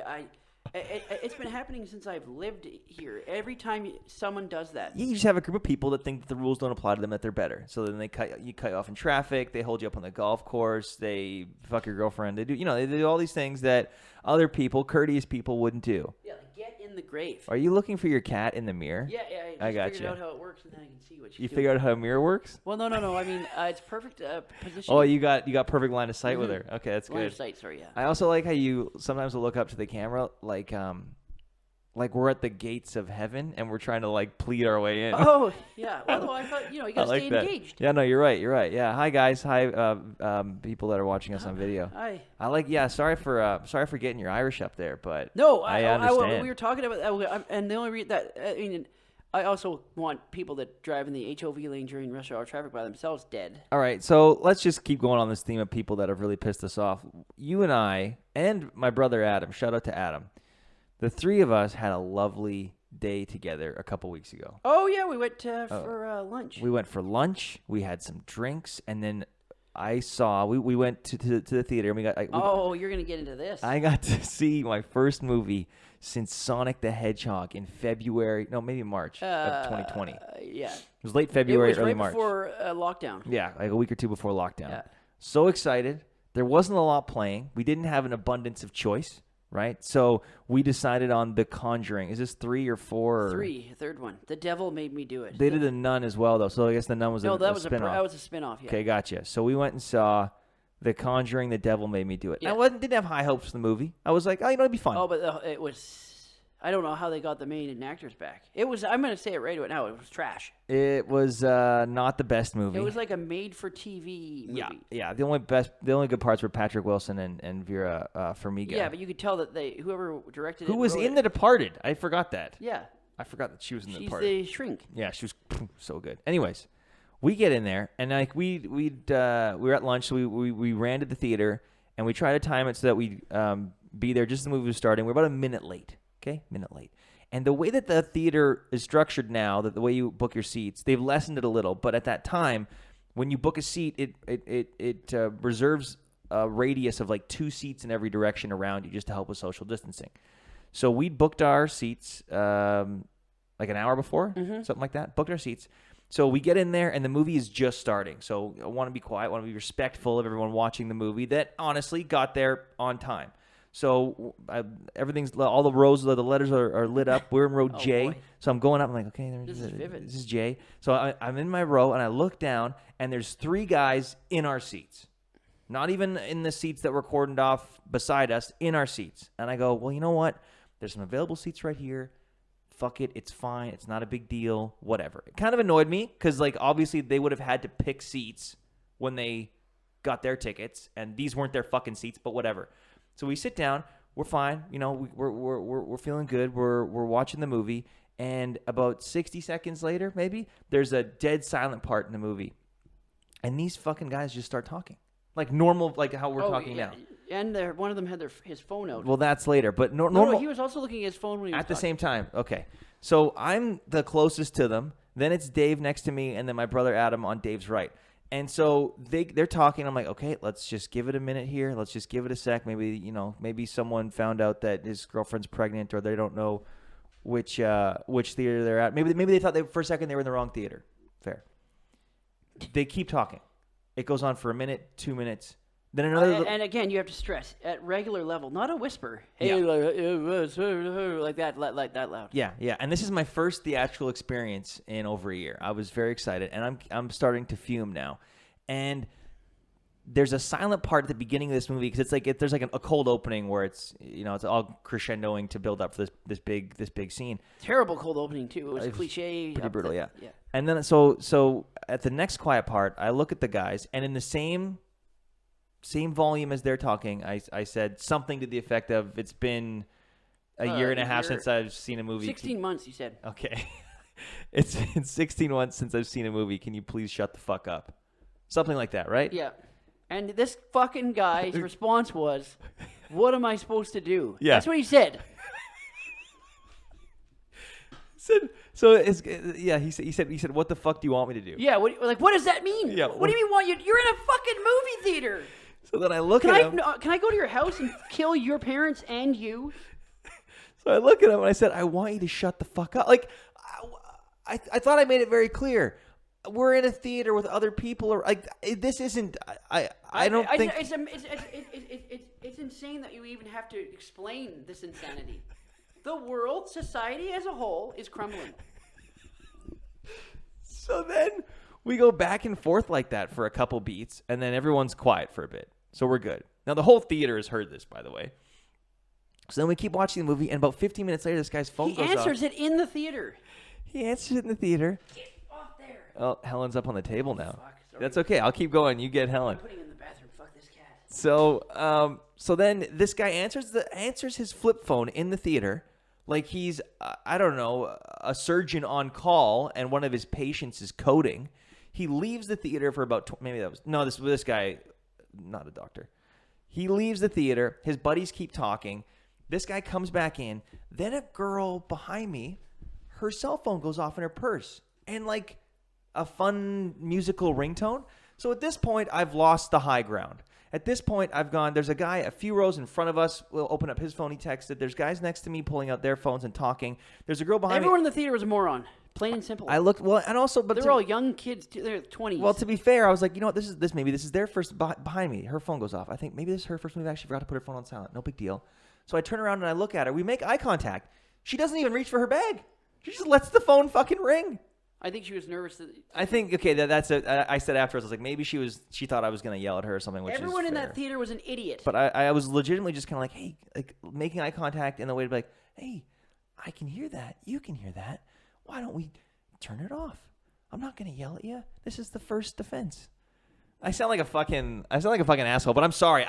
[SPEAKER 2] it's been happening since I've lived here. Every time someone does that.
[SPEAKER 1] You just have a group of people that think that the rules don't apply to them, that they're better. So then they cut you off in traffic. They hold you up on the golf course. They fuck your girlfriend. They do all these things that other people, courteous people, wouldn't do.
[SPEAKER 2] Yeah, like get in the grave.
[SPEAKER 1] Are you looking for your cat in the mirror?
[SPEAKER 2] Yeah.
[SPEAKER 1] I
[SPEAKER 2] just
[SPEAKER 1] got
[SPEAKER 2] figured
[SPEAKER 1] you.
[SPEAKER 2] out how it works, and then I can see what she's
[SPEAKER 1] You
[SPEAKER 2] doing.
[SPEAKER 1] figure out how a mirror works?
[SPEAKER 2] Well, no. I mean, it's perfect position.
[SPEAKER 1] Oh, you got perfect line of sight with her. Okay, that's
[SPEAKER 2] line
[SPEAKER 1] good.
[SPEAKER 2] of sight. Sorry, yeah.
[SPEAKER 1] I also like how you sometimes will look up to the camera like we're at the gates of heaven and we're trying to like plead our way in.
[SPEAKER 2] Oh, yeah. Although I thought, you
[SPEAKER 1] I
[SPEAKER 2] gotta
[SPEAKER 1] like
[SPEAKER 2] stay
[SPEAKER 1] that.
[SPEAKER 2] engaged.
[SPEAKER 1] Yeah, no, you're right. Yeah. Hi guys. Hi people that are watching us on video.
[SPEAKER 2] Hi.
[SPEAKER 1] Sorry for getting your Irish up there, but
[SPEAKER 2] No,
[SPEAKER 1] I understand.
[SPEAKER 2] we were talking about that, and the only reason that I mean, I also want people that drive in the HOV lane during rush hour traffic by themselves dead.
[SPEAKER 1] All right, so let's just keep going on this theme of people that have really pissed us off. You and I and my brother Adam, shout out to Adam. The three of us had a lovely day together a couple weeks ago.
[SPEAKER 2] Oh yeah, we went for lunch.
[SPEAKER 1] We went for lunch. We had some drinks, and then we went to the theater, and we got.
[SPEAKER 2] You're gonna get into this.
[SPEAKER 1] I got to see my first movie since Sonic the Hedgehog in February. No, maybe March of 2020.
[SPEAKER 2] Yeah.
[SPEAKER 1] It was late February,
[SPEAKER 2] it was
[SPEAKER 1] early
[SPEAKER 2] right
[SPEAKER 1] March.
[SPEAKER 2] before lockdown.
[SPEAKER 1] Yeah, like a week or two before lockdown.
[SPEAKER 2] Yeah.
[SPEAKER 1] So excited. There wasn't a lot playing. We didn't have an abundance of choice. Right, so we decided on The Conjuring. Is this 3 or 4? Or...
[SPEAKER 2] 3, third one. The Devil Made Me Do It.
[SPEAKER 1] They did The Nun as well, though. So I guess The Nun was a spinoff.
[SPEAKER 2] That was a spinoff. Yeah.
[SPEAKER 1] Okay, gotcha. So we went and saw The Conjuring. The Devil Made Me Do It.
[SPEAKER 2] Yeah.
[SPEAKER 1] I didn't have high hopes for the movie. I was like, it'd be fun.
[SPEAKER 2] Oh, but it was. I don't know how they got the main actors back. It was. I'm gonna say it right now. It was trash.
[SPEAKER 1] It was not the best movie.
[SPEAKER 2] It was like a made-for-TV movie.
[SPEAKER 1] Yeah. The only good parts were Patrick Wilson and Vera Farmiga.
[SPEAKER 2] Yeah, but you could tell that whoever directed it.
[SPEAKER 1] Who was
[SPEAKER 2] wrote
[SPEAKER 1] in
[SPEAKER 2] it.
[SPEAKER 1] The Departed? I forgot that.
[SPEAKER 2] Yeah.
[SPEAKER 1] I forgot that she was in The
[SPEAKER 2] She's
[SPEAKER 1] Departed.
[SPEAKER 2] the shrink.
[SPEAKER 1] Yeah, she was so good. Anyways, we get in there, and like we were at lunch, so we ran to the theater, and we tried to time it so that we'd be there just as the movie was starting. We're about a minute late. Okay, minute late. And the way that the theater is structured now, that the way you book your seats, they've lessened it a little. But at that time, when you book a seat, it reserves a radius of like 2 seats in every direction around you just to help with social distancing. So we booked our seats like an hour before, something like that. Booked our seats. So we get in there, and the movie is just starting. So I want to be quiet, want to be respectful of everyone watching the movie that honestly got there on time. So everything's, all the rows, the letters are lit up. We're in row J.
[SPEAKER 2] Boy.
[SPEAKER 1] So I'm going up. I'm like, okay,
[SPEAKER 2] This is vivid.
[SPEAKER 1] This is J. So I'm in my row, and I look down, and there's 3 guys in our seats. Not even in the seats that were cordoned off beside us, in our seats. And I go, well, you know what? There's some available seats right here. Fuck it. It's fine. It's not a big deal. Whatever. It kind of annoyed me because, like, obviously they would have had to pick seats when they got their tickets, and these weren't their fucking seats, but whatever. So we sit down. We're fine. You know, we're feeling good. We're watching the movie, and about 60 seconds later, maybe there's a dead silent part in the movie, and these fucking guys just start talking like normal, like how we're talking now.
[SPEAKER 2] And one of them had his phone out.
[SPEAKER 1] Well, that's later, but normal.
[SPEAKER 2] No, he was also looking at his phone when he was
[SPEAKER 1] at the
[SPEAKER 2] talking.
[SPEAKER 1] same time. Okay, so I'm the closest to them. Then it's Dave next to me, and then my brother Adam on Dave's right. And so they're talking. I'm like, okay, let's just give it a minute here. Let's just give it a sec. Maybe someone found out that his girlfriend's pregnant, or they don't know which theater they're at. Maybe they thought for a second they were in the wrong theater. Fair. They keep talking. It goes on for a minute, 2 minutes. Then another.
[SPEAKER 2] And again, you have to stress at regular level, not a whisper.
[SPEAKER 1] Yeah.
[SPEAKER 2] Hey, like that loud.
[SPEAKER 1] Yeah. And this is my first theatrical experience in over a year. I was very excited, and I'm starting to fume now. And there's a silent part at the beginning of this movie because it's like there's like a cold opening where it's it's all crescendoing to build up for this big scene.
[SPEAKER 2] Terrible cold opening too. It was cliche.
[SPEAKER 1] Pretty brutal, yeah. And then so at the next quiet part, I look at the guys, and in the same volume as they're talking, I said something to the effect of, "It's been a year and a half since I've seen a movie."
[SPEAKER 2] 16 months, you said.
[SPEAKER 1] Okay. It's been 16 months since I've seen a movie. Can you please shut the fuck up? Something like that, right?
[SPEAKER 2] Yeah. And this fucking guy's response was, "What am I supposed to do?"
[SPEAKER 1] Yeah.
[SPEAKER 2] That's what he said.
[SPEAKER 1] He said, "What the fuck do you want me to do?"
[SPEAKER 2] Yeah, what does that mean?
[SPEAKER 1] Yeah,
[SPEAKER 2] what do you mean want you? You're in a fucking movie theater.
[SPEAKER 1] So then I look at him.
[SPEAKER 2] Can I go to your house and kill your parents and you?
[SPEAKER 1] So I look at him and I said, "I want you to shut the fuck up." Like, I thought I made it very clear. We're in a theater with other people, or like this isn't. I don't think
[SPEAKER 2] it's insane that you even have to explain this insanity. The world, society as a whole, is crumbling.
[SPEAKER 1] So then we go back and forth like that for a couple beats, and then everyone's quiet for a bit. So we're good. Now the whole theater has heard this, by the way. So then we keep watching the movie, and about 15 minutes later, this guy's phone goes off.
[SPEAKER 2] He answers it in the theater.
[SPEAKER 1] He answers it in the theater.
[SPEAKER 2] Get off there.
[SPEAKER 1] Oh, Helen's up on the table now.
[SPEAKER 2] Fuck,
[SPEAKER 1] that's okay. I'll keep going. You get Helen.
[SPEAKER 2] I'm putting in the bathroom. Fuck this cat.
[SPEAKER 1] So then this guy answers his flip phone in the theater, like he's I don't know, a surgeon on call, and one of his patients is coding. He leaves the theater for about this guy, not a doctor. He leaves the theater. His buddies keep talking. This guy comes back in. Then a girl behind me, her cell phone goes off in her purse, and like a fun musical ringtone. So at this point, I've lost the high ground. At this point, I've gone, there's a guy a few rows in front of us. We'll open up his phone. He texted. There's guys next to me pulling out their phones and talking. There's a girl behind
[SPEAKER 2] Everyone
[SPEAKER 1] me.
[SPEAKER 2] in the theater was a moron. Plain and simple.
[SPEAKER 1] I looked, well, and also, but
[SPEAKER 2] they're all young kids. They're 20s.
[SPEAKER 1] Well, to be fair, I was like, you know what, maybe this is their first, behind me. Her phone goes off. I think maybe this is her first movie. I actually forgot to put her phone on silent. No big deal. So I turn around and I look at her. We make eye contact. She doesn't even reach for her bag. She just lets the phone fucking ring.
[SPEAKER 2] I think she was nervous.
[SPEAKER 1] I think, okay, that's it. I said afterwards, I was like, maybe she thought I was going to yell at her or something, which
[SPEAKER 2] Everyone
[SPEAKER 1] is
[SPEAKER 2] in
[SPEAKER 1] fair.
[SPEAKER 2] that theater was an idiot.
[SPEAKER 1] But I was legitimately just kind of like, hey, like making eye contact in the way to be like, hey, I can hear that. You can hear that. Why don't we turn it off? I'm not going to yell at you. This is the first defense. I sound like a fucking asshole, but I'm sorry.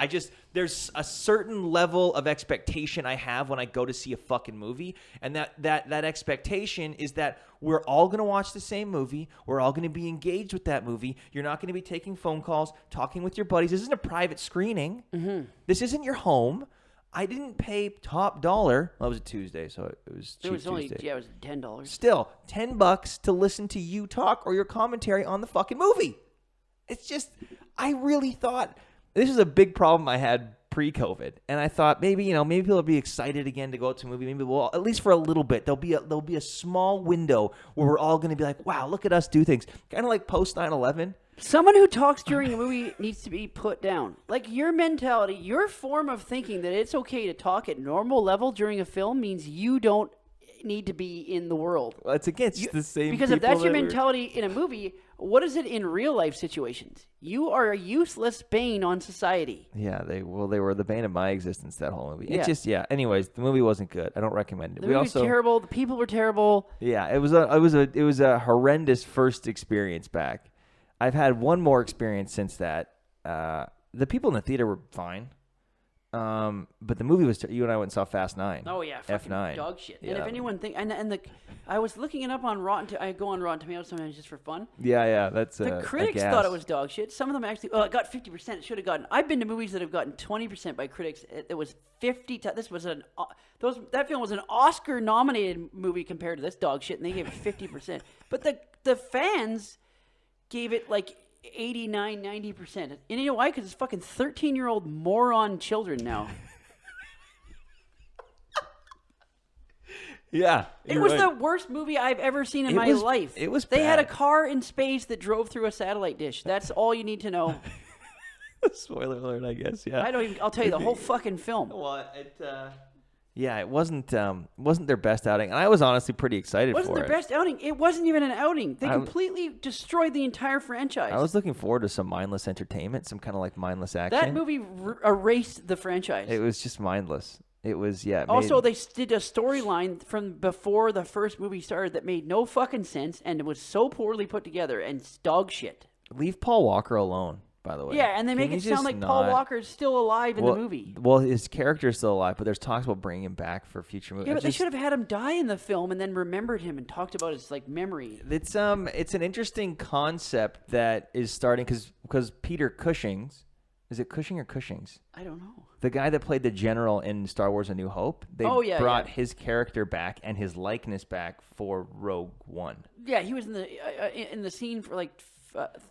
[SPEAKER 1] There's a certain level of expectation I have when I go to see a fucking movie, and that expectation is that we're all going to watch the same movie. We're all going to be engaged with that movie. You're not going to be taking phone calls, talking with your buddies. This isn't a private screening. Mm-hmm. This isn't your home. I didn't pay top dollar. Well, it was a Tuesday, so it was cheap Tuesday.
[SPEAKER 2] It was $10.
[SPEAKER 1] Still, $10 to listen to you talk or your commentary on the fucking movie. It's just, I really thought this is a big problem I had pre-COVID, and I thought maybe people will be excited again to go out to a movie. Maybe we'll, at least for a little bit, there'll be a small window where we're all going to be like, wow, look at us do things, kind of like post 9/11.
[SPEAKER 2] Someone who talks during a movie needs to be put down. Like your mentality, your form of thinking that it's okay to talk at normal level during a film means you don't need to be in the world.
[SPEAKER 1] Well, it's against the same.
[SPEAKER 2] Because if that's your mentality in a movie, what is it in real life situations? You are a useless bane on society.
[SPEAKER 1] Yeah, they were the bane of my existence, that whole movie.
[SPEAKER 2] Yeah.
[SPEAKER 1] It just, anyways, the movie wasn't good. I don't recommend it.
[SPEAKER 2] The movie was terrible. The people were terrible.
[SPEAKER 1] Yeah, it was a horrendous first experience back. I've had one more experience since that. The people in the theater were fine. But the movie was you and I went and saw Fast 9.
[SPEAKER 2] Oh yeah, fucking
[SPEAKER 1] F9.
[SPEAKER 2] dog shit.
[SPEAKER 1] Yeah.
[SPEAKER 2] And if anyone I was looking it up on Rotten. I go on Rotten Tomatoes sometimes just for fun.
[SPEAKER 1] Yeah, that's
[SPEAKER 2] the critics thought it was dog shit. Some of them actually, it got 50%. It should have gotten. I've been to movies that have gotten 20% by critics. It was 50. This was that film was an Oscar-nominated movie compared to this dog shit, and they gave it 50%. But the fans gave it like 89, 90%. And you know why? Because it's fucking 13-year-old moron children now.
[SPEAKER 1] Yeah.
[SPEAKER 2] It was the worst movie I've ever seen in my life.
[SPEAKER 1] It was
[SPEAKER 2] They had a
[SPEAKER 1] bad.
[SPEAKER 2] car in space that drove through a satellite dish. That's all you need to know.
[SPEAKER 1] Spoiler alert, I guess, yeah.
[SPEAKER 2] I'll tell you the whole fucking film.
[SPEAKER 1] Well, Yeah, it wasn't their best outing, and I was honestly pretty excited for it.
[SPEAKER 2] It wasn't their best outing. It wasn't even an outing. They completely destroyed the entire franchise.
[SPEAKER 1] I was looking forward to some mindless entertainment, some kind of like mindless action.
[SPEAKER 2] That movie erased the franchise.
[SPEAKER 1] It was just mindless. It was, yeah.
[SPEAKER 2] Also, they did a storyline from before the first movie started that made no fucking sense, and it was so poorly put together and dog shit.
[SPEAKER 1] Leave Paul Walker alone, by the way.
[SPEAKER 2] Yeah, and they make it sound like Paul Walker is still alive in the movie.
[SPEAKER 1] Well, his character is still alive, but there's talks about bringing him back for future movies.
[SPEAKER 2] Yeah, but they should have had him die in the film and then remembered him and talked about his like memory.
[SPEAKER 1] It's an interesting concept that is starting because Peter Cushing's. Is it Cushing or Cushing's?
[SPEAKER 2] I don't know.
[SPEAKER 1] The guy that played the general in Star Wars: A New Hope. They brought his character back and his likeness back for Rogue One.
[SPEAKER 2] Yeah, he was in the scene for like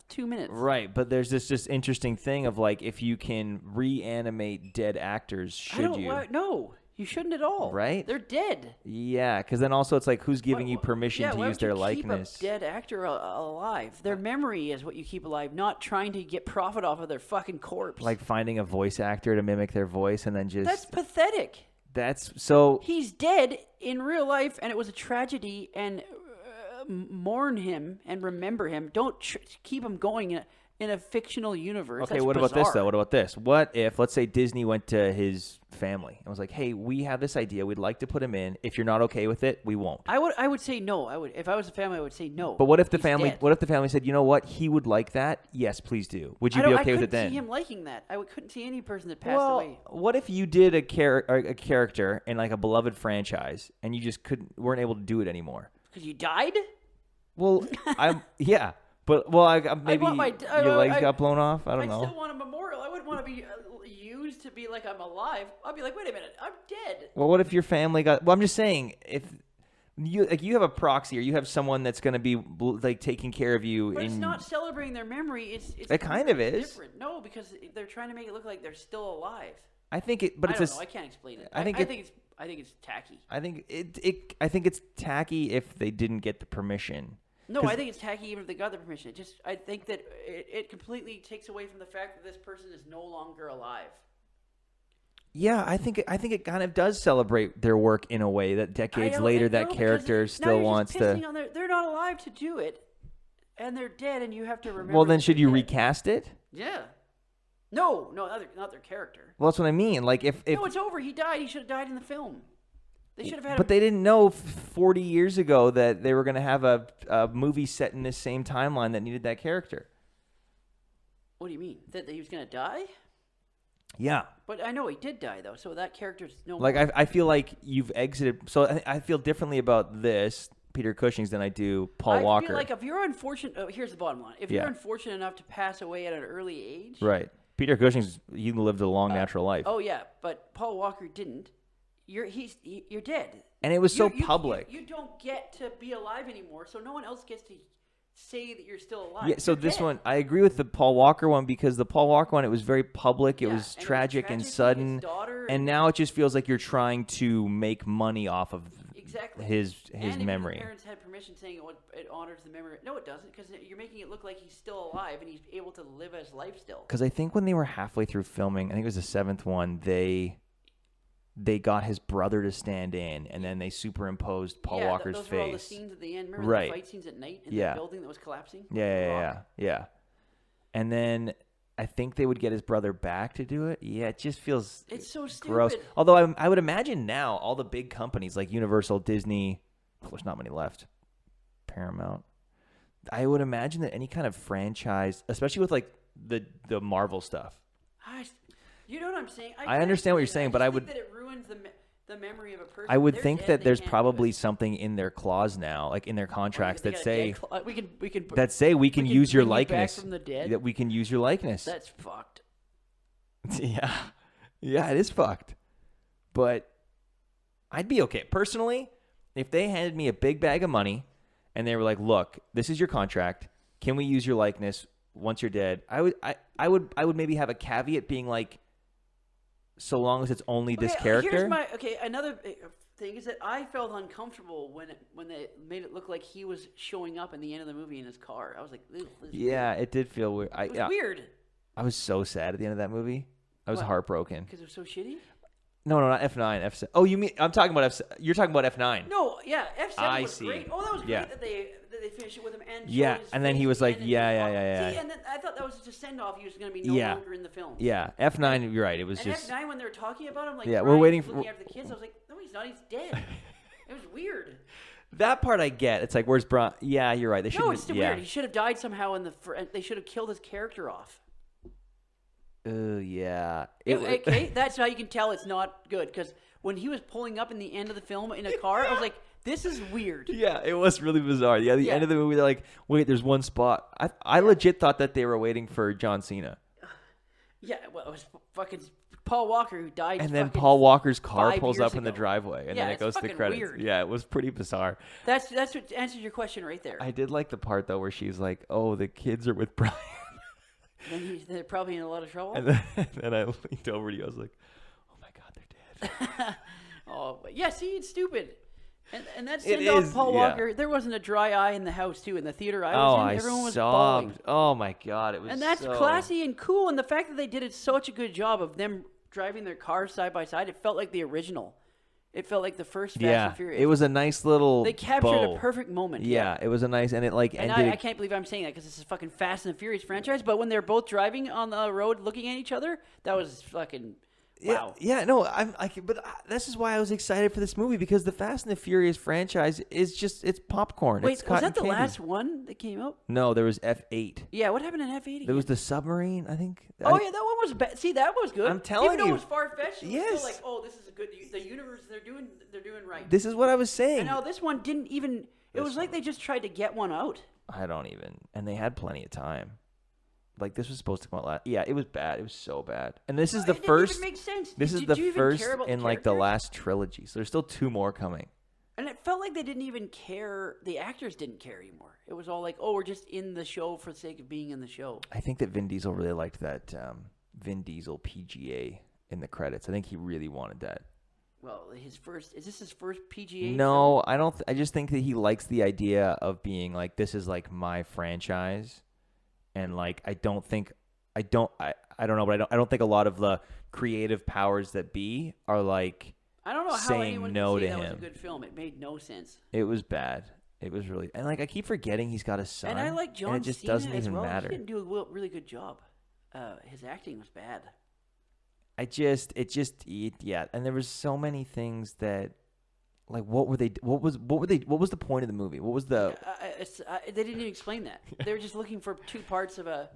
[SPEAKER 2] 2 minutes.
[SPEAKER 1] Right, but there's this just interesting thing of like if you can reanimate dead actors, should you?
[SPEAKER 2] No, you shouldn't at all.
[SPEAKER 1] Right?
[SPEAKER 2] They're dead.
[SPEAKER 1] Yeah, because then also it's like who's giving you permission to use their likeness?
[SPEAKER 2] Keep a dead actor alive. Their memory is what you keep alive, not trying to get profit off of their fucking corpse.
[SPEAKER 1] Like finding a voice actor to mimic their voice and then just...
[SPEAKER 2] That's pathetic.
[SPEAKER 1] That's so...
[SPEAKER 2] He's dead in real life, and it was a tragedy, and mourn him and remember him. Don't keep him going in a fictional universe.
[SPEAKER 1] Okay, what about this, though? What about this? What if, let's say, Disney went to his family and was like, hey, we have this idea. We'd like to put him in. If you're not okay with it, we won't.
[SPEAKER 2] I would say no. I would. If I was a family, I would say no.
[SPEAKER 1] But what if the family said, you know what? He would like that. Yes, please do. Would you be okay with it then?
[SPEAKER 2] I couldn't see him liking that. I couldn't see any person that passed away.
[SPEAKER 1] What if you did a character in like a beloved franchise and you just weren't able to do it anymore?
[SPEAKER 2] Because you died?
[SPEAKER 1] Well, yeah. But, maybe your legs got blown off? I don't know.
[SPEAKER 2] I still want a memorial. I wouldn't want to be used to be like I'm alive. I'd be like, wait a minute, I'm dead.
[SPEAKER 1] Well, what if your family got... Well, I'm just saying, if you have a proxy or you have someone that's going to be like taking care of you...
[SPEAKER 2] But it's not celebrating their memory. It
[SPEAKER 1] kind of is.
[SPEAKER 2] Different. No, because they're trying to make it look like they're still alive.
[SPEAKER 1] I think it... But
[SPEAKER 2] I don't know. I can't explain it. I think it's tacky.
[SPEAKER 1] I think it's tacky if they didn't get the permission.
[SPEAKER 2] No, I think it's tacky even if they got the permission. I think that it completely takes away from the fact that this person is no longer alive.
[SPEAKER 1] Yeah, I think it kind of does celebrate their work in a way that decades later that character still wants to.
[SPEAKER 2] They're not alive to do it, and they're dead, and you have to remember.
[SPEAKER 1] Well, then should you recast it?
[SPEAKER 2] Yeah. No, not their character.
[SPEAKER 1] Well, that's what I mean. Like if
[SPEAKER 2] no, it's over. He died. He should have died in the film. They should have had.
[SPEAKER 1] But they didn't know 40 years ago that they were going to have a movie set in this same timeline that needed that character.
[SPEAKER 2] What do you mean? That he was going to die?
[SPEAKER 1] Yeah.
[SPEAKER 2] But I know he did die, though, so that character's no
[SPEAKER 1] like
[SPEAKER 2] more.
[SPEAKER 1] I feel like you've exited. So I feel differently about this, Peter Cushing's, than I do Paul Walker.
[SPEAKER 2] I feel like if you're unfortunate... here's the bottom line. If you're unfortunate enough to pass away at an early age...
[SPEAKER 1] Right. Peter Cushing's, he lived a long, natural life.
[SPEAKER 2] Oh, yeah, but Paul Walker didn't. You're dead.
[SPEAKER 1] And it was so public.
[SPEAKER 2] You don't get to be alive anymore, so no one else gets to say that you're still alive.
[SPEAKER 1] Yeah, so
[SPEAKER 2] you're
[SPEAKER 1] this
[SPEAKER 2] dead.
[SPEAKER 1] one, I agree with the Paul Walker one because the Paul Walker one, it was very public. It was tragic and sudden. And now it just feels like you're trying to make money off of his memory.
[SPEAKER 2] His parents had permission saying it honors the memory. No, it doesn't, because you're making it look like he's still alive and he's able to live his life still.
[SPEAKER 1] Because I think when they were halfway through filming, I think it was the 7th one, they got his brother to stand in, and then they superimposed Paul Walker's face.
[SPEAKER 2] Those were all the scenes at the end. Remember the fight scenes at night in the building that was collapsing?
[SPEAKER 1] Yeah. And then I think they would get his brother back to do it. Yeah, it just feels
[SPEAKER 2] it's so
[SPEAKER 1] gross.
[SPEAKER 2] stupid.
[SPEAKER 1] Although I would imagine now all the big companies like Universal, Disney, there's not many left, Paramount. I would imagine that any kind of franchise, especially with like the Marvel stuff.
[SPEAKER 2] You know what I'm saying?
[SPEAKER 1] I understand what you're saying, but I would
[SPEAKER 2] think that it ruins the memory of a person.
[SPEAKER 1] I would think that there's probably something in their clause now, like in their contracts, that say we can use your likeness.
[SPEAKER 2] From the dead?
[SPEAKER 1] That we can use your likeness.
[SPEAKER 2] That's fucked.
[SPEAKER 1] Yeah, it is fucked. But I'd be okay personally if they handed me a big bag of money and they were like, "Look, this is your contract. Can we use your likeness once you're dead?" I would maybe have a caveat being like, so long as it's only this character.
[SPEAKER 2] Another thing is that I felt uncomfortable when they made it look like he was showing up in the end of the movie in his car. I was like,
[SPEAKER 1] it did feel weird.
[SPEAKER 2] It was weird.
[SPEAKER 1] I was so sad at the end of that movie. I was heartbroken
[SPEAKER 2] because it was so shitty.
[SPEAKER 1] No, not F9. F7. Oh, you mean I'm talking about F. You're talking about F9.
[SPEAKER 2] No, yeah, F7 was
[SPEAKER 1] see.
[SPEAKER 2] great. Oh, that was great
[SPEAKER 1] Yeah.
[SPEAKER 2] that they finished it with him and
[SPEAKER 1] Yeah,
[SPEAKER 2] his
[SPEAKER 1] and then
[SPEAKER 2] face
[SPEAKER 1] he was
[SPEAKER 2] at the
[SPEAKER 1] like,
[SPEAKER 2] end and
[SPEAKER 1] yeah.
[SPEAKER 2] See, and then I thought that was just a send off. He was going to be no
[SPEAKER 1] Yeah.
[SPEAKER 2] longer in the film.
[SPEAKER 1] Yeah, F9. You're right. It was
[SPEAKER 2] And
[SPEAKER 1] just.
[SPEAKER 2] F9 when they were talking about him, like
[SPEAKER 1] Yeah,
[SPEAKER 2] Brian
[SPEAKER 1] we're waiting
[SPEAKER 2] was looking
[SPEAKER 1] for-
[SPEAKER 2] after the kids. I was like, no, he's not. He's dead. It was weird.
[SPEAKER 1] That part I get. It's like, where's Bron? Yeah, you're right. They should.
[SPEAKER 2] No, it's still weird. He should have died somehow in the. They should have killed his character off.
[SPEAKER 1] Oh yeah.
[SPEAKER 2] Okay, that's how you can tell it's not good because when he was pulling up in the end of the film in a car, I was like, this is weird.
[SPEAKER 1] Yeah, it was really bizarre. Yeah, the end of the movie, they're like, wait, there's one spot. I legit thought that they were waiting for John Cena.
[SPEAKER 2] Yeah, well, it was fucking Paul Walker who died.
[SPEAKER 1] And then Paul Walker's car
[SPEAKER 2] 5
[SPEAKER 1] pulls
[SPEAKER 2] years
[SPEAKER 1] up in the
[SPEAKER 2] ago.
[SPEAKER 1] driveway, and then it goes to the
[SPEAKER 2] fucking
[SPEAKER 1] credits.
[SPEAKER 2] weird.
[SPEAKER 1] Yeah, it was pretty bizarre.
[SPEAKER 2] That's what answers your question right there.
[SPEAKER 1] I did like the part though where she's like, "Oh, the kids are with Brian,"
[SPEAKER 2] Then they're probably in a lot of trouble.
[SPEAKER 1] and then I leaned over to you. I was like, "Oh my God, they're dead."
[SPEAKER 2] Oh, but yeah. See, it's stupid. And that
[SPEAKER 1] It
[SPEAKER 2] send off
[SPEAKER 1] is,
[SPEAKER 2] Paul
[SPEAKER 1] yeah.
[SPEAKER 2] Walker. There wasn't a dry eye in the house too. In the theater I
[SPEAKER 1] Oh,
[SPEAKER 2] was in,
[SPEAKER 1] I
[SPEAKER 2] everyone was
[SPEAKER 1] sobbed.
[SPEAKER 2] bawling.
[SPEAKER 1] Oh my God, it was.
[SPEAKER 2] And that's
[SPEAKER 1] so...
[SPEAKER 2] classy and cool. And the fact that they did it such a good job of them driving their cars side by side, it felt like the original. It felt like the first Fast and Furious.
[SPEAKER 1] It was a nice little.
[SPEAKER 2] They captured
[SPEAKER 1] bow.
[SPEAKER 2] a perfect moment.
[SPEAKER 1] Yeah, it was a nice, and it like
[SPEAKER 2] And
[SPEAKER 1] ended.
[SPEAKER 2] I can't believe I'm saying that because it's a fucking Fast and Furious franchise. But when they're both driving on the road looking at each other, that was fucking wow.
[SPEAKER 1] Yeah, no, but this is why I was excited for this movie because the Fast and the Furious franchise is it's popcorn.
[SPEAKER 2] Wait,
[SPEAKER 1] it's
[SPEAKER 2] was
[SPEAKER 1] cotton
[SPEAKER 2] that the
[SPEAKER 1] candy.
[SPEAKER 2] last one that came out?
[SPEAKER 1] No, there was F8.
[SPEAKER 2] Yeah, what happened in F8?
[SPEAKER 1] There was the submarine, I think.
[SPEAKER 2] Oh yeah, that one was bad. See, that was good.
[SPEAKER 1] I'm telling
[SPEAKER 2] Even though
[SPEAKER 1] you.
[SPEAKER 2] it was far fetched, it was
[SPEAKER 1] Yes.
[SPEAKER 2] still like, oh, this is a good. The universe they're doing right.
[SPEAKER 1] This is what I was saying.
[SPEAKER 2] And now this one didn't even. It
[SPEAKER 1] This
[SPEAKER 2] was like they just tried to get one out.
[SPEAKER 1] I don't even. And they had plenty of time. Like this was supposed to come out last. Yeah, it was bad. It was so bad. And this is the
[SPEAKER 2] It didn't
[SPEAKER 1] first.
[SPEAKER 2] even make sense.
[SPEAKER 1] This is
[SPEAKER 2] Did
[SPEAKER 1] the
[SPEAKER 2] you even
[SPEAKER 1] first
[SPEAKER 2] care about
[SPEAKER 1] in
[SPEAKER 2] the
[SPEAKER 1] like the
[SPEAKER 2] characters?
[SPEAKER 1] last trilogy. So there's still 2 more coming.
[SPEAKER 2] And it felt like they didn't even care. The actors didn't care anymore. It was all like, oh, we're just in the show for the sake of being in the show.
[SPEAKER 1] I think that Vin Diesel really liked that Vin Diesel PGA in the credits. I think he really wanted that.
[SPEAKER 2] Well, is this his first PGA?
[SPEAKER 1] No, I don't. I just think that he likes the idea of being like, this is like my franchise, and like I don't know, but I don't think a lot of the creative powers that be are like.
[SPEAKER 2] I don't know how
[SPEAKER 1] saying
[SPEAKER 2] anyone
[SPEAKER 1] no
[SPEAKER 2] could say
[SPEAKER 1] to
[SPEAKER 2] that was a
[SPEAKER 1] him.
[SPEAKER 2] good film. It made no sense.
[SPEAKER 1] It was bad. It was really, and like I keep forgetting he's got a son.
[SPEAKER 2] And I like John
[SPEAKER 1] and it just
[SPEAKER 2] Cena
[SPEAKER 1] doesn't
[SPEAKER 2] as
[SPEAKER 1] even
[SPEAKER 2] well.
[SPEAKER 1] matter.
[SPEAKER 2] He didn't do a really good job. His acting was bad.
[SPEAKER 1] Yeah. And there was so many things that, like, what was the point of the movie? What was the?
[SPEAKER 2] They didn't even explain that. They were just looking for 2 parts of a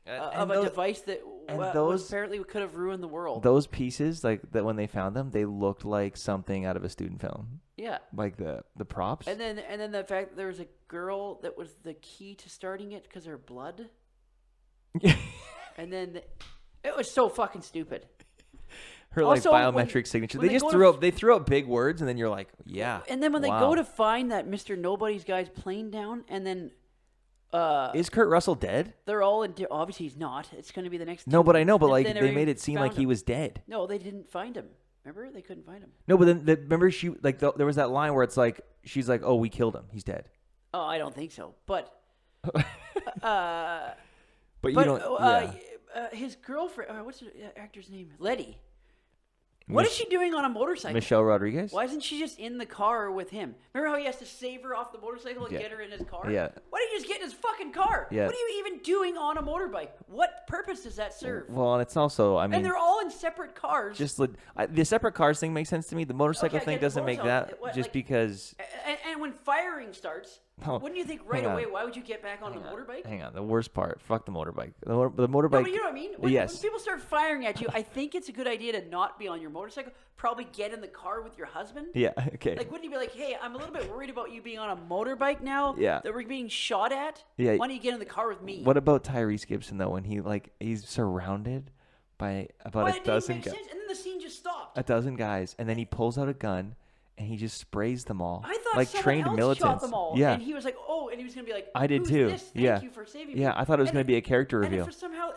[SPEAKER 2] device that apparently could have ruined the world.
[SPEAKER 1] Those pieces, like that, when they found them, they looked like something out of a student film.
[SPEAKER 2] Yeah.
[SPEAKER 1] Like the props.
[SPEAKER 2] And then the fact that there was a girl that was the key to starting it because of her blood. And then it was so fucking stupid.
[SPEAKER 1] Her
[SPEAKER 2] Also,
[SPEAKER 1] biometric signature.
[SPEAKER 2] when
[SPEAKER 1] They
[SPEAKER 2] they
[SPEAKER 1] just
[SPEAKER 2] go
[SPEAKER 1] threw out big words, and then you're like, yeah.
[SPEAKER 2] And then when they
[SPEAKER 1] wow.
[SPEAKER 2] go to find that Mr. Nobody's guy's plane down, and then
[SPEAKER 1] is Kurt Russell dead?
[SPEAKER 2] they're all in. Obviously, he's not. It's going to be the next.
[SPEAKER 1] No, but I know. But
[SPEAKER 2] And
[SPEAKER 1] like
[SPEAKER 2] then
[SPEAKER 1] they
[SPEAKER 2] everybody
[SPEAKER 1] made it seem
[SPEAKER 2] found
[SPEAKER 1] like he
[SPEAKER 2] him.
[SPEAKER 1] was dead.
[SPEAKER 2] No, they didn't find him. Remember, they couldn't find him.
[SPEAKER 1] No, but then remember she like there was that line where it's like she's like, oh, we killed him. He's dead.
[SPEAKER 2] Oh, I don't think so. But
[SPEAKER 1] But you don't. Yeah.
[SPEAKER 2] his girlfriend. What's the actor's name? Letty. What is she doing on a motorcycle?
[SPEAKER 1] Michelle Rodriguez?
[SPEAKER 2] Why isn't she just in the car with him? Remember how he has to save her off the motorcycle and
[SPEAKER 1] Yeah.
[SPEAKER 2] get her in his car?
[SPEAKER 1] Yeah.
[SPEAKER 2] Why don't you just get in his fucking car?
[SPEAKER 1] Yeah.
[SPEAKER 2] What are you even doing on a motorbike? What purpose does that serve?
[SPEAKER 1] Well, and it's also, I mean,
[SPEAKER 2] And they're all in separate cars.
[SPEAKER 1] just the separate cars thing makes sense to me. The motorcycle
[SPEAKER 2] Okay, I
[SPEAKER 1] thing
[SPEAKER 2] get the
[SPEAKER 1] doesn't make
[SPEAKER 2] motorcycle.
[SPEAKER 1] that
[SPEAKER 2] What,
[SPEAKER 1] just
[SPEAKER 2] like-
[SPEAKER 1] because.
[SPEAKER 2] And when firing starts,
[SPEAKER 1] Oh,
[SPEAKER 2] wouldn't you think right
[SPEAKER 1] hang on.
[SPEAKER 2] away, why would you get back on the motorbike?
[SPEAKER 1] Hang on, the worst part. Fuck the motorbike. The motorbike.
[SPEAKER 2] No, but you know what I mean? When
[SPEAKER 1] Yes.
[SPEAKER 2] people start firing at you, I think it's a good idea to not be on your motorcycle. Probably get in the car with your husband.
[SPEAKER 1] Yeah. Okay.
[SPEAKER 2] Like, wouldn't you be like, hey, I'm a little bit worried about you being on a motorbike now
[SPEAKER 1] Yeah.
[SPEAKER 2] that we're being shot at?
[SPEAKER 1] Yeah.
[SPEAKER 2] Why don't you get in the car with me?
[SPEAKER 1] What about Tyrese Gibson though? When he's surrounded by about
[SPEAKER 2] Why
[SPEAKER 1] a dozen
[SPEAKER 2] make
[SPEAKER 1] guys.
[SPEAKER 2] sense? And then the scene just stopped.
[SPEAKER 1] A dozen guys, and then he pulls out a gun and he just sprays them all.
[SPEAKER 2] I thought
[SPEAKER 1] like
[SPEAKER 2] someone
[SPEAKER 1] trained
[SPEAKER 2] else
[SPEAKER 1] militants.
[SPEAKER 2] shot them all.
[SPEAKER 1] Yeah.
[SPEAKER 2] And he was like, oh, and he was going to be like,
[SPEAKER 1] I did
[SPEAKER 2] "Who's
[SPEAKER 1] too.
[SPEAKER 2] This? Thank
[SPEAKER 1] Yeah.
[SPEAKER 2] you for saving me.
[SPEAKER 1] Yeah, I thought it was
[SPEAKER 2] And
[SPEAKER 1] going to be a character
[SPEAKER 2] And
[SPEAKER 1] reveal.
[SPEAKER 2] for somehow,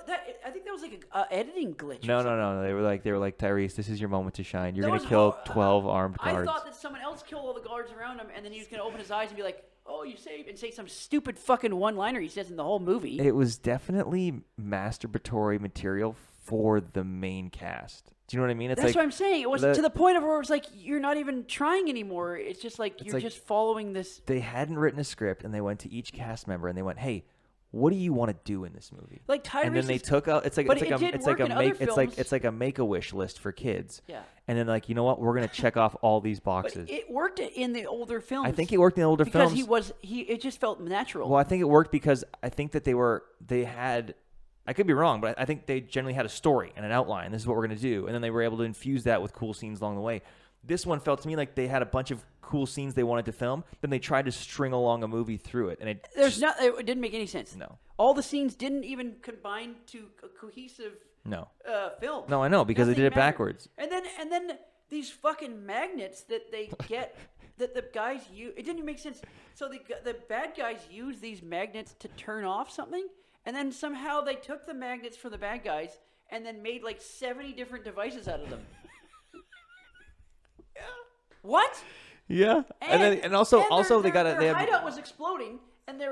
[SPEAKER 2] I think that was like a editing glitch.
[SPEAKER 1] No,
[SPEAKER 2] or something.
[SPEAKER 1] no. They were like Tyrese, this is your moment to shine. You're
[SPEAKER 2] That
[SPEAKER 1] going to
[SPEAKER 2] was
[SPEAKER 1] kill
[SPEAKER 2] how-
[SPEAKER 1] 12 armed
[SPEAKER 2] I
[SPEAKER 1] guards.
[SPEAKER 2] thought that someone else killed all the guards around him, and then he was going to open his eyes and be like, oh, you saved, and say some stupid fucking one-liner he says in the whole movie.
[SPEAKER 1] It was definitely masturbatory material for the main cast. Do you know what I mean? It's
[SPEAKER 2] That's
[SPEAKER 1] like,
[SPEAKER 2] what I'm saying. It was to the point of where it's like you're not even trying anymore. It's just like you're just following this.
[SPEAKER 1] They hadn't written a script, and they went to each cast member and they went, "Hey, what do you want to do in this movie?"
[SPEAKER 2] Like Tyrese,
[SPEAKER 1] and then they took out. It's like a Make-A-Wish list for kids.
[SPEAKER 2] Yeah.
[SPEAKER 1] And then like, you know what? We're gonna check off all these boxes.
[SPEAKER 2] But it worked in the older films.
[SPEAKER 1] I think it worked in the older films
[SPEAKER 2] because it just felt natural.
[SPEAKER 1] Well, I think it worked because I think that they had. I could be wrong, but I think they generally had a story and an outline. This is what we're going to do. And then they were able to infuse that with cool scenes along the way. This one felt to me like they had a bunch of cool scenes they wanted to film, then they tried to string along a movie through it. And it
[SPEAKER 2] didn't make any sense.
[SPEAKER 1] No.
[SPEAKER 2] All the scenes didn't even combine to a cohesive film.
[SPEAKER 1] No, I know, because they did it backwards.
[SPEAKER 2] And then these fucking magnets that they get that the guys use, it didn't even make sense. So the bad guys use these magnets to turn off something. And then somehow they took the magnets for the bad guys and then made like 70 different devices out of them.
[SPEAKER 1] Yeah.
[SPEAKER 2] What?
[SPEAKER 1] Yeah. And also they got
[SPEAKER 2] their hideout was exploding and
[SPEAKER 1] they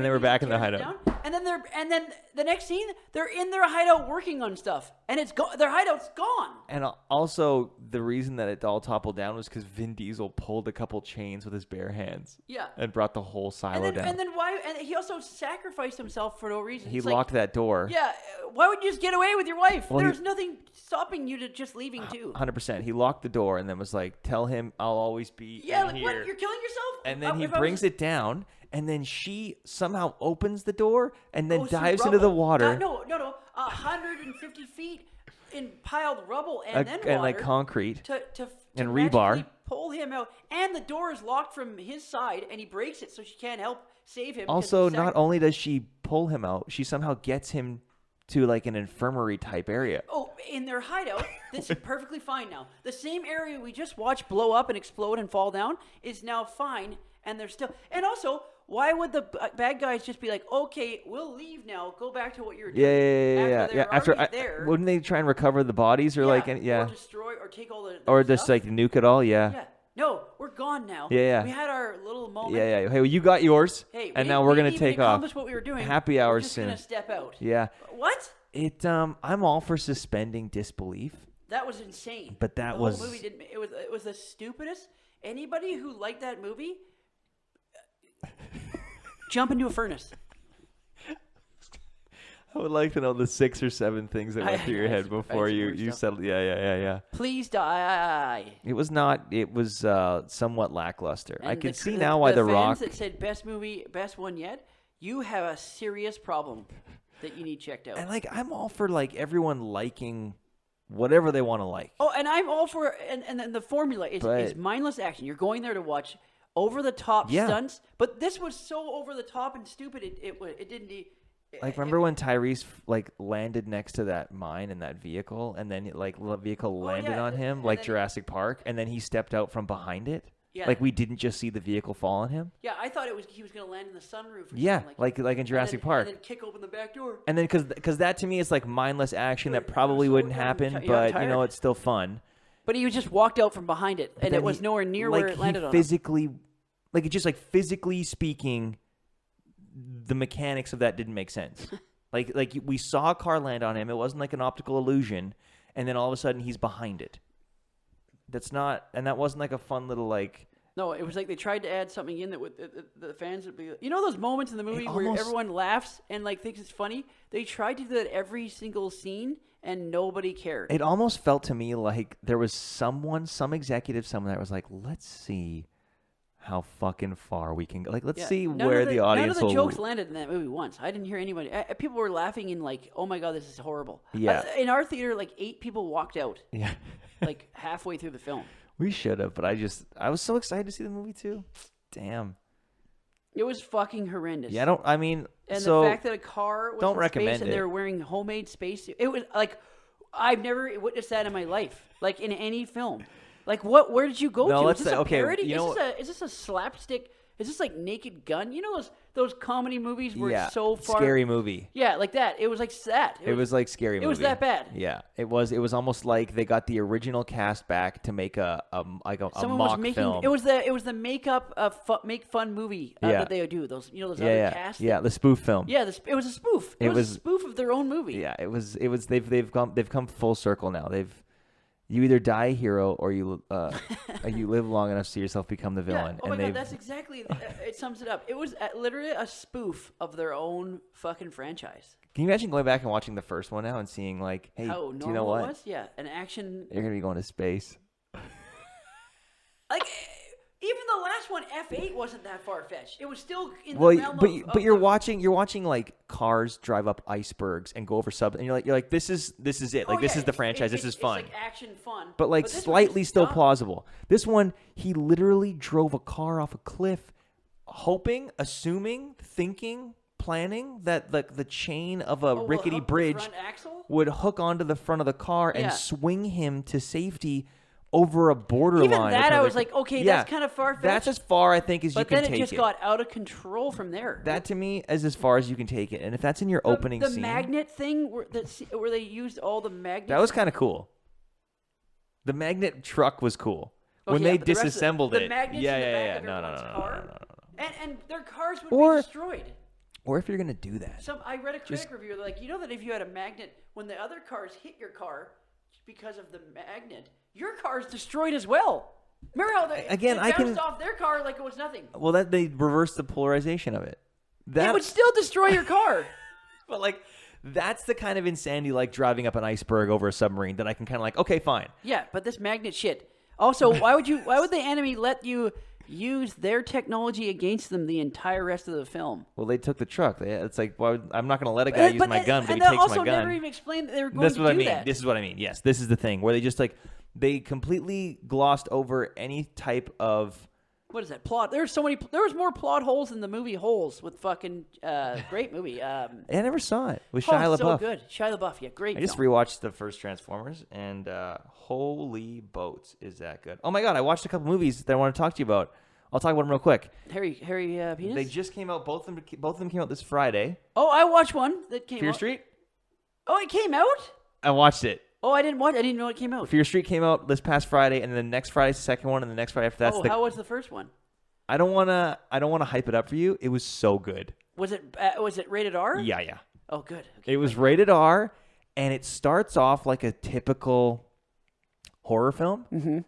[SPEAKER 1] were back in the hideout.
[SPEAKER 2] And then the next scene they're in their hideout working on stuff and their hideout's gone.
[SPEAKER 1] And also the reason that it all toppled down was because Vin Diesel pulled a couple chains with his bare hands.
[SPEAKER 2] Yeah.
[SPEAKER 1] And brought the whole silo down.
[SPEAKER 2] And then why? And he also sacrificed himself for no reason.
[SPEAKER 1] He locked that door.
[SPEAKER 2] Yeah. Why would you just get away with your wife? Well, there's nothing stopping you to just leaving too.
[SPEAKER 1] 100%. He locked the door and then was like, "Tell him I'll always be in
[SPEAKER 2] like,
[SPEAKER 1] here."
[SPEAKER 2] What? You're killing yourself?
[SPEAKER 1] And then he brings it down. And then she somehow opens the door and then dives into the water.
[SPEAKER 2] No. 150 feet in piled rubble and then water.
[SPEAKER 1] And like concrete.
[SPEAKER 2] To
[SPEAKER 1] and rebar.
[SPEAKER 2] Pull him out. And the door is locked from his side and he breaks it so she can't help save him.
[SPEAKER 1] Also, not only does she pull him out, she somehow gets him to like an infirmary type area.
[SPEAKER 2] Oh, in their hideout, this is perfectly fine now. The same area we just watched blow up and explode and fall down is now fine. And they're still... And also... Why would the bad guys just be like, okay, we'll leave now, go back to what you're doing?
[SPEAKER 1] Yeah. Wouldn't they try and recover the bodies or
[SPEAKER 2] or destroy or take all the
[SPEAKER 1] or
[SPEAKER 2] stuff?
[SPEAKER 1] Just like nuke it all? Yeah.
[SPEAKER 2] No, we're gone now.
[SPEAKER 1] Yeah.
[SPEAKER 2] We had our little moment.
[SPEAKER 1] Yeah. Hey, well, you got yours.
[SPEAKER 2] Hey,
[SPEAKER 1] and now we're gonna take off.
[SPEAKER 2] Accomplish what we were doing.
[SPEAKER 1] Happy hours
[SPEAKER 2] we're just
[SPEAKER 1] soon.
[SPEAKER 2] Gonna step out.
[SPEAKER 1] Yeah.
[SPEAKER 2] What?
[SPEAKER 1] I'm all for suspending disbelief.
[SPEAKER 2] That was insane.
[SPEAKER 1] But the
[SPEAKER 2] whole movie didn't. It was the stupidest. Anybody who liked that movie. Jump into a furnace.
[SPEAKER 1] I would like to know the 6 or 7 things that went through your head before you settled. Yeah.
[SPEAKER 2] Please die.
[SPEAKER 1] It was not. It was somewhat lackluster.
[SPEAKER 2] And
[SPEAKER 1] I can see now why The Rock.
[SPEAKER 2] Fans that said best movie, best one yet. You have a serious problem that you need checked out.
[SPEAKER 1] And like, I'm all for like everyone liking whatever they want to like.
[SPEAKER 2] Oh, and I'm all for and then the formula is mindless action. You're going there to watch over-the-top stunts, but this was so over-the-top and stupid, it didn't...
[SPEAKER 1] remember when Tyrese, landed next to that mine in that vehicle, and then, the vehicle landed on him, like Jurassic Park, and then he stepped out from behind it?
[SPEAKER 2] Yeah.
[SPEAKER 1] Like, we didn't just see the vehicle fall on him?
[SPEAKER 2] Yeah, I thought he was going to land in the sunroof or
[SPEAKER 1] something.
[SPEAKER 2] Like
[SPEAKER 1] in Jurassic Park.
[SPEAKER 2] And then kick open the back door.
[SPEAKER 1] And then, because that, to me, is, mindless action that probably wouldn't happen, but, it's still fun.
[SPEAKER 2] But he just walked out from behind it, and it was nowhere near where it landed on him.
[SPEAKER 1] It's just physically speaking, the mechanics of that didn't make sense. We saw a car land on him. It wasn't like an optical illusion, and then all of a sudden he's behind it. That wasn't like a fun little
[SPEAKER 2] No, it was like they tried to add something in that would the fans would be. You know those moments in the movie where everyone laughs and thinks it's funny? They tried to do that every single scene, and nobody cared.
[SPEAKER 1] It almost felt to me like there was some executive, someone that was like, let's see how fucking far we can go. Let's see where the audience will...
[SPEAKER 2] None of the jokes landed in that movie once. I didn't hear anybody... People were laughing in oh my God, this is horrible.
[SPEAKER 1] Yeah.
[SPEAKER 2] In our theater, 8 people walked out.
[SPEAKER 1] Yeah.
[SPEAKER 2] Halfway through the film.
[SPEAKER 1] We should have, but I was so excited to see the movie too. Damn.
[SPEAKER 2] It was fucking horrendous.
[SPEAKER 1] Yeah,
[SPEAKER 2] the fact that a car was
[SPEAKER 1] don't
[SPEAKER 2] in
[SPEAKER 1] recommend
[SPEAKER 2] space and they were wearing homemade space... It was I've never witnessed that in my life. In any film. Where did you go to? Is this a parody? Is this a slapstick? Is this Naked Gun? You know those comedy movies where it's so far...
[SPEAKER 1] Scary Movie.
[SPEAKER 2] Yeah, like that. It was like that.
[SPEAKER 1] It was like Scary Movie.
[SPEAKER 2] It was that bad.
[SPEAKER 1] Yeah, it was. It was almost like they got the original cast back to make a mock film.
[SPEAKER 2] It was the makeup make fun movie that they would do. Those other casts.
[SPEAKER 1] Yeah, the spoof film.
[SPEAKER 2] Yeah, it was a spoof. It was a spoof of their own movie.
[SPEAKER 1] Yeah, it was. They've come full circle now. You either die a hero or you live long enough to see yourself become the villain.
[SPEAKER 2] Oh my God, that's exactly. It sums it up. It was literally a spoof of their own fucking franchise.
[SPEAKER 1] Can you imagine going back and watching the first one now and seeing like, hey,
[SPEAKER 2] how
[SPEAKER 1] do you know what?
[SPEAKER 2] It was? Yeah, an action.
[SPEAKER 1] You're gonna be going to space.
[SPEAKER 2] Like even the last one, F8 wasn't that far fetched. It was still in
[SPEAKER 1] well,
[SPEAKER 2] the realm
[SPEAKER 1] but you're watching like cars drive up icebergs and go over sub, and you're like this is it. Like this is the franchise. This is fun.
[SPEAKER 2] It's like action fun.
[SPEAKER 1] But like slightly still plausible. This one, he literally drove a car off a cliff, hoping, assuming, thinking, planning that like the chain of a rickety bridge would hook onto the front of the car and swing him to safety over a borderline.
[SPEAKER 2] Even that, I was like, okay, that's kind of far-fetched.
[SPEAKER 1] That's as far, I think, as you can take it.
[SPEAKER 2] But then it just got out of control from there.
[SPEAKER 1] That, to me, is as far as you can take it. And if that's in your opening scene...
[SPEAKER 2] The magnet thing, where they used all the magnets...
[SPEAKER 1] That was kind of cool. The magnet truck was cool. When they disassembled it.
[SPEAKER 2] The magnets in the back of everyone's car. And their cars would be destroyed.
[SPEAKER 1] Or if you're going to do that.
[SPEAKER 2] I read a critic review, like, you know that if you had a magnet, when the other cars hit your car because of the magnet... Your car's destroyed as well. Remember how they bounced off their car like it was nothing?
[SPEAKER 1] Well, they reversed the polarization of it.
[SPEAKER 2] It would still destroy your car.
[SPEAKER 1] But like, that's the kind of insanity like driving up an iceberg over a submarine that I can kind of like, okay, fine.
[SPEAKER 2] Yeah, but this magnet shit. Also, why would the enemy let you use their technology against them the entire rest of the film?
[SPEAKER 1] Well, they took the truck. I'm not going to let a guy use my gun, but he takes my gun. And they also never
[SPEAKER 2] even explained that they were going to do that.
[SPEAKER 1] This is what I mean. Yes, this is the thing where they just like they completely glossed over any type of
[SPEAKER 2] what is that plot? There was more plot holes in the movie Holes with fucking great movie. I
[SPEAKER 1] never saw it with Shia LaBeouf.
[SPEAKER 2] So good, Shia LaBeouf. Yeah, great.
[SPEAKER 1] I just rewatched the first Transformers, and holy boats, is that good? Oh my God, I watched a couple movies that I want to talk to you about. I'll talk about them real quick.
[SPEAKER 2] Harry Penis.
[SPEAKER 1] They just came out. Both of them came out this Friday.
[SPEAKER 2] Oh, I watched one that came out.
[SPEAKER 1] Fear Street.
[SPEAKER 2] Oh, it came out.
[SPEAKER 1] I watched it.
[SPEAKER 2] Oh, I didn't watch. I didn't know it came out.
[SPEAKER 1] Fear Street came out this past Friday, and then the next Friday's the second one, and the next Friday after that's
[SPEAKER 2] how was the first one?
[SPEAKER 1] I don't wanna hype it up for you. It was so good.
[SPEAKER 2] Was it rated R?
[SPEAKER 1] Yeah.
[SPEAKER 2] Oh, good.
[SPEAKER 1] Okay, it was rated R, and it starts off like a typical horror film,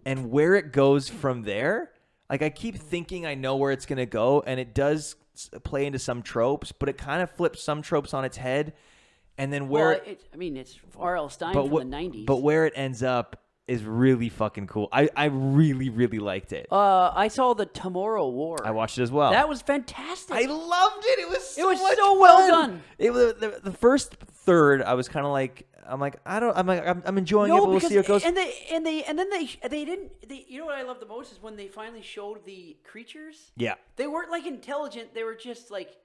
[SPEAKER 1] and where it goes from there, like I keep thinking I know where it's gonna go, and it does play into some tropes, but it kind of flips some tropes on its head. And then
[SPEAKER 2] it's R.L. Stine from the 90s.
[SPEAKER 1] But where it ends up is really fucking cool. I really, really liked it.
[SPEAKER 2] I saw the Tomorrow War.
[SPEAKER 1] I watched it as well.
[SPEAKER 2] That was fantastic.
[SPEAKER 1] I loved it. It was so
[SPEAKER 2] well done.
[SPEAKER 1] It was the first third. I was kind of like, I'm enjoying it. But we'll see how it goes.
[SPEAKER 2] And then they didn't. You know what I love the most is when they finally showed the creatures.
[SPEAKER 1] Yeah.
[SPEAKER 2] They weren't like intelligent. They were just like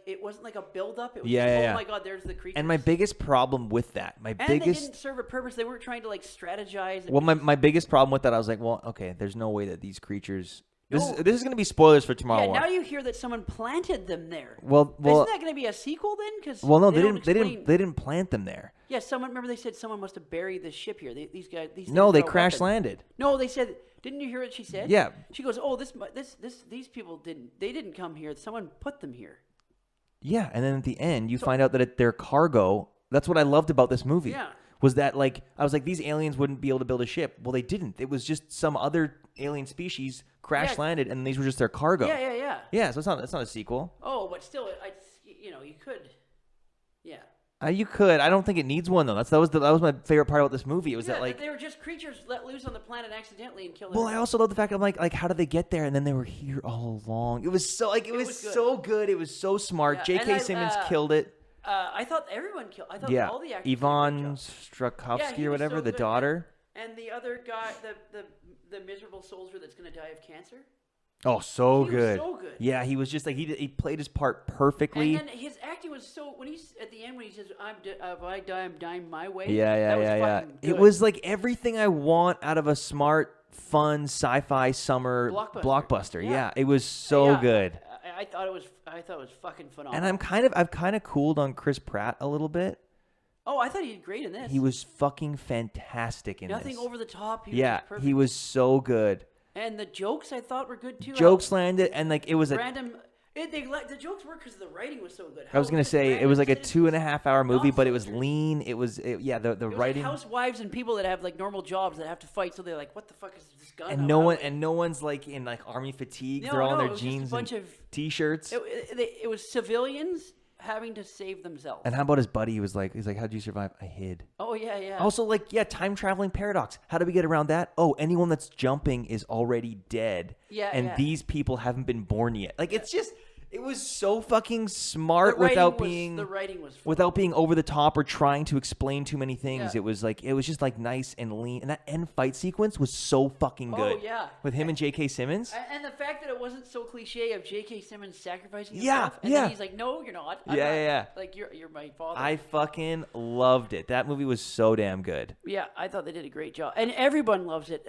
[SPEAKER 2] it wasn't like a build-up. It was oh my God, there's the creatures.
[SPEAKER 1] And my biggest problem with that,
[SPEAKER 2] they didn't serve a purpose. They weren't trying to like strategize.
[SPEAKER 1] Well, my biggest problem with that, I was like, well, okay, there's no way that these creatures. This is going to be spoilers for tomorrow.
[SPEAKER 2] Yeah, now you hear that someone planted them there.
[SPEAKER 1] Well,
[SPEAKER 2] isn't that going to be a sequel then? Because
[SPEAKER 1] no, they didn't plant them there.
[SPEAKER 2] Yeah, remember they said someone must have buried the ship here. These guys.
[SPEAKER 1] No, they crash landed.
[SPEAKER 2] No, they said. Didn't you hear what she said?
[SPEAKER 1] Yeah.
[SPEAKER 2] She goes, "Oh, these people didn't come here. Someone put them here."
[SPEAKER 1] Yeah, and then at the end, you find out that they're cargo. That's what I loved about this movie.
[SPEAKER 2] Yeah.
[SPEAKER 1] Was that like I was like, these aliens wouldn't be able to build a ship. Well, they didn't. It was just some other alien species crash landed, and these were just their cargo.
[SPEAKER 2] Yeah.
[SPEAKER 1] Yeah, so it's not a sequel.
[SPEAKER 2] Oh, but still, you could. Yeah.
[SPEAKER 1] You could. I don't think it needs one though. That was my favorite part about this movie. It was that like
[SPEAKER 2] they were just creatures let loose on the planet accidentally and killed.
[SPEAKER 1] Well, I also love the fact I'm like how did they get there? And then they were here all along. It was so it was so good. It was so smart.
[SPEAKER 2] Yeah,
[SPEAKER 1] J.K. Simmons killed it.
[SPEAKER 2] I thought everyone killed. I thought all the actors.
[SPEAKER 1] Ivan Strakovsky or whatever, the daughter.
[SPEAKER 2] And the other guy, the miserable soldier that's going to die of cancer.
[SPEAKER 1] Oh, so good.
[SPEAKER 2] Was so good.
[SPEAKER 1] Yeah, he was just like he played his part perfectly.
[SPEAKER 2] And then his acting was so when he's at the end when he says if I die, I'm dying my way.
[SPEAKER 1] Yeah. It was like everything I want out of a smart, fun sci-fi summer blockbuster. Yeah, it was so good.
[SPEAKER 2] I thought it was fucking phenomenal.
[SPEAKER 1] And I've kind of cooled on Chris Pratt a little bit.
[SPEAKER 2] Oh, I thought he did great in this.
[SPEAKER 1] He was fucking fantastic in this.
[SPEAKER 2] Nothing over the top.
[SPEAKER 1] He was so good.
[SPEAKER 2] And the jokes I thought were good too.
[SPEAKER 1] Jokes landed, and like it was
[SPEAKER 2] random. The jokes were because the writing was so good.
[SPEAKER 1] I was gonna say it was like a 2.5 hour movie, but it was lean. It was the writing.
[SPEAKER 2] Like housewives and people that have like normal jobs that have to fight, so they're like, "What the fuck is this gun?"
[SPEAKER 1] And no one's like in like army fatigue. They're all in their jeans and t-shirts.
[SPEAKER 2] It was civilians having to save themselves.
[SPEAKER 1] And how about his buddy? He's like, "How'd you survive?" I hid.
[SPEAKER 2] Oh yeah.
[SPEAKER 1] Also, time traveling paradox. How do we get around that? Oh, anyone that's jumping is already dead.
[SPEAKER 2] Yeah,
[SPEAKER 1] and these people haven't been born yet. Like it's just. It was so fucking smart without being over the top or trying to explain too many things. Yeah. It was just like nice and lean. And that end fight sequence was so fucking good.
[SPEAKER 2] Oh yeah.
[SPEAKER 1] With him and J.K. Simmons.
[SPEAKER 2] And the fact that it wasn't so cliche of J.K. Simmons sacrificing himself. And then he's like, "No, you're not. I'm not. Like you're my father."
[SPEAKER 1] I fucking loved it. That movie was so damn good.
[SPEAKER 2] Yeah, I thought they did a great job, and everyone loves it.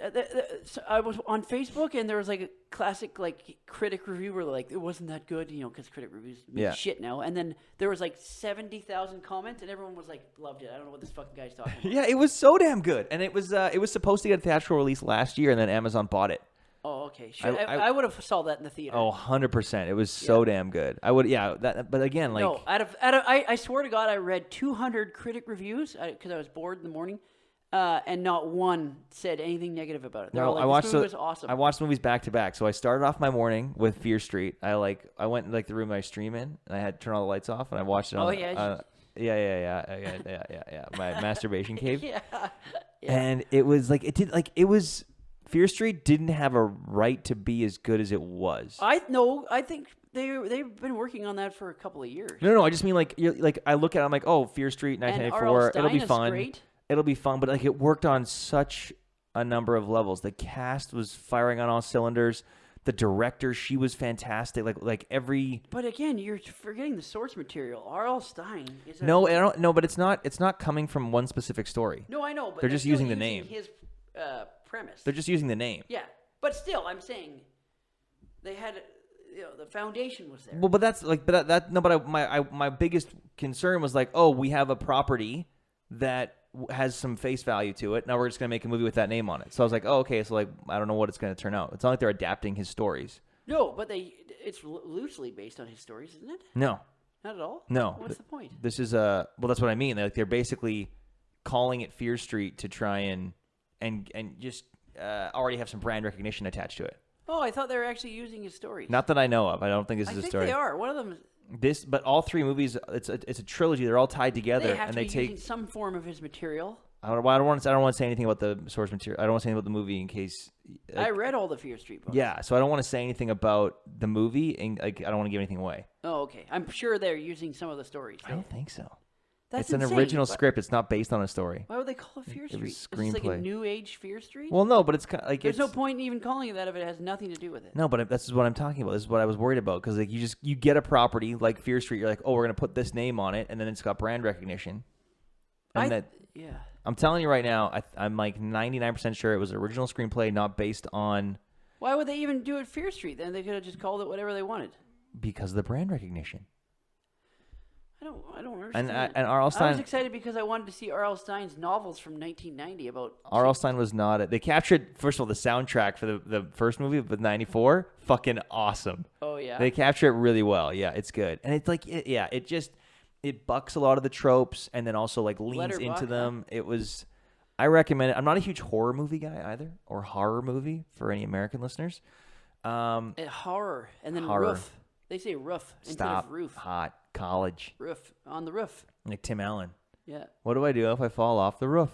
[SPEAKER 2] I was on Facebook, and there was like a classic like critic review where like it wasn't that good. Because critic reviews mean shit now. And then there was like 70,000 comments, and everyone was like, loved it. I don't know what this fucking guy's talking about.
[SPEAKER 1] Yeah, it was so damn good. And it was supposed to get a theatrical release last year, and then Amazon bought it.
[SPEAKER 2] Oh, okay. Sure. I would have saw that in the theater.
[SPEAKER 1] Oh, 100%. It was so damn good. I would, but again, like...
[SPEAKER 2] No, I swear to God, I read 200 critic reviews because I was bored in the morning. And not one said anything negative about it. They're all like, this movie was awesome.
[SPEAKER 1] I watched movies back to back. So I started off my morning with Fear Street. I went in like the room I stream in, and I had to turn all the lights off, and I watched it on. My masturbation cave. Yeah. And it was Fear Street didn't have a right to be as good as it was.
[SPEAKER 2] I think they've been working on that for a couple of years.
[SPEAKER 1] No. I just mean I look at it, I'm like, oh, Fear Street, 1994. It'll be fun.
[SPEAKER 2] Great.
[SPEAKER 1] It'll be fun, but like it worked on such a number of levels. The cast was firing on all cylinders. The director, she was fantastic. Like every.
[SPEAKER 2] But again, you're forgetting the source material. R.L. Stein is.
[SPEAKER 1] No, I don't. No, but it's not coming from one specific story.
[SPEAKER 2] No, I know, but
[SPEAKER 1] they're just using the name.
[SPEAKER 2] His premise.
[SPEAKER 1] They're just using the name.
[SPEAKER 2] Yeah, but still, I'm saying they had. The foundation was there.
[SPEAKER 1] Well, but that's like, my biggest concern was like, oh, we have a property that has some face value to it. Now we're just going to make a movie with that name on it. So I was like, oh, okay. So like, I don't know what it's going to turn out. It's not like they're adapting his stories.
[SPEAKER 2] No, but it's loosely based on his stories, isn't it?
[SPEAKER 1] No.
[SPEAKER 2] Not at all?
[SPEAKER 1] No.
[SPEAKER 2] What's the point?
[SPEAKER 1] This is well, that's what I mean. They're basically calling it Fear Street to try and just already have some brand recognition attached to it.
[SPEAKER 2] Oh, I thought they were actually using his stories.
[SPEAKER 1] Not that I know of. I don't think this is a story.
[SPEAKER 2] I think they are. One of them
[SPEAKER 1] but all three movies, it's a trilogy. They're all tied together,
[SPEAKER 2] they have
[SPEAKER 1] and
[SPEAKER 2] to
[SPEAKER 1] they
[SPEAKER 2] be
[SPEAKER 1] take
[SPEAKER 2] using some form of his material.
[SPEAKER 1] I don't want to say anything about the source material. I don't want to say anything about the movie in case.
[SPEAKER 2] I read all the Fear Street books.
[SPEAKER 1] Yeah, so I don't want to say anything about the movie, and I don't want to give anything away.
[SPEAKER 2] Oh, okay. I'm sure they're using some of the stories.
[SPEAKER 1] I don't think so.
[SPEAKER 2] That's
[SPEAKER 1] it's an original script. It's not based on a story.
[SPEAKER 2] Why would they call it Fear Street?
[SPEAKER 1] It was screenplay.
[SPEAKER 2] Is this like a new age Fear Street?
[SPEAKER 1] Well, no, but it's kind of like
[SPEAKER 2] there's no point in even calling it that if it has nothing to do with it.
[SPEAKER 1] No, but this is what I'm talking about. This is what I was worried about because like you get a property like Fear Street, you're like, oh, we're gonna put this name on it, and then it's got brand recognition. I'm telling you right now, I'm like 99% sure it was an original screenplay, not based on.
[SPEAKER 2] Why would they even do it Fear Street? Then they could have just called it whatever they wanted.
[SPEAKER 1] Because of the brand recognition.
[SPEAKER 2] I don't understand.
[SPEAKER 1] And R.L. Stein.
[SPEAKER 2] I was excited because I wanted to see R.L. Stein's novels from 1990 about.
[SPEAKER 1] R.L. Stein was not it. They captured first of all the soundtrack for the first movie with '94. Fucking awesome.
[SPEAKER 2] Oh yeah.
[SPEAKER 1] They capture it really well. Yeah, it's good, and it's like it bucks a lot of the tropes, and then also like leans into them. It was. I recommend it. I'm not a huge horror movie guy either, or horror movie for any American listeners.
[SPEAKER 2] Horror and then
[SPEAKER 1] horror.
[SPEAKER 2] Roof. They say roof instead of roof.
[SPEAKER 1] Hot college.
[SPEAKER 2] Roof on the roof.
[SPEAKER 1] Like Tim Allen.
[SPEAKER 2] Yeah.
[SPEAKER 1] What do I do if I fall off the roof?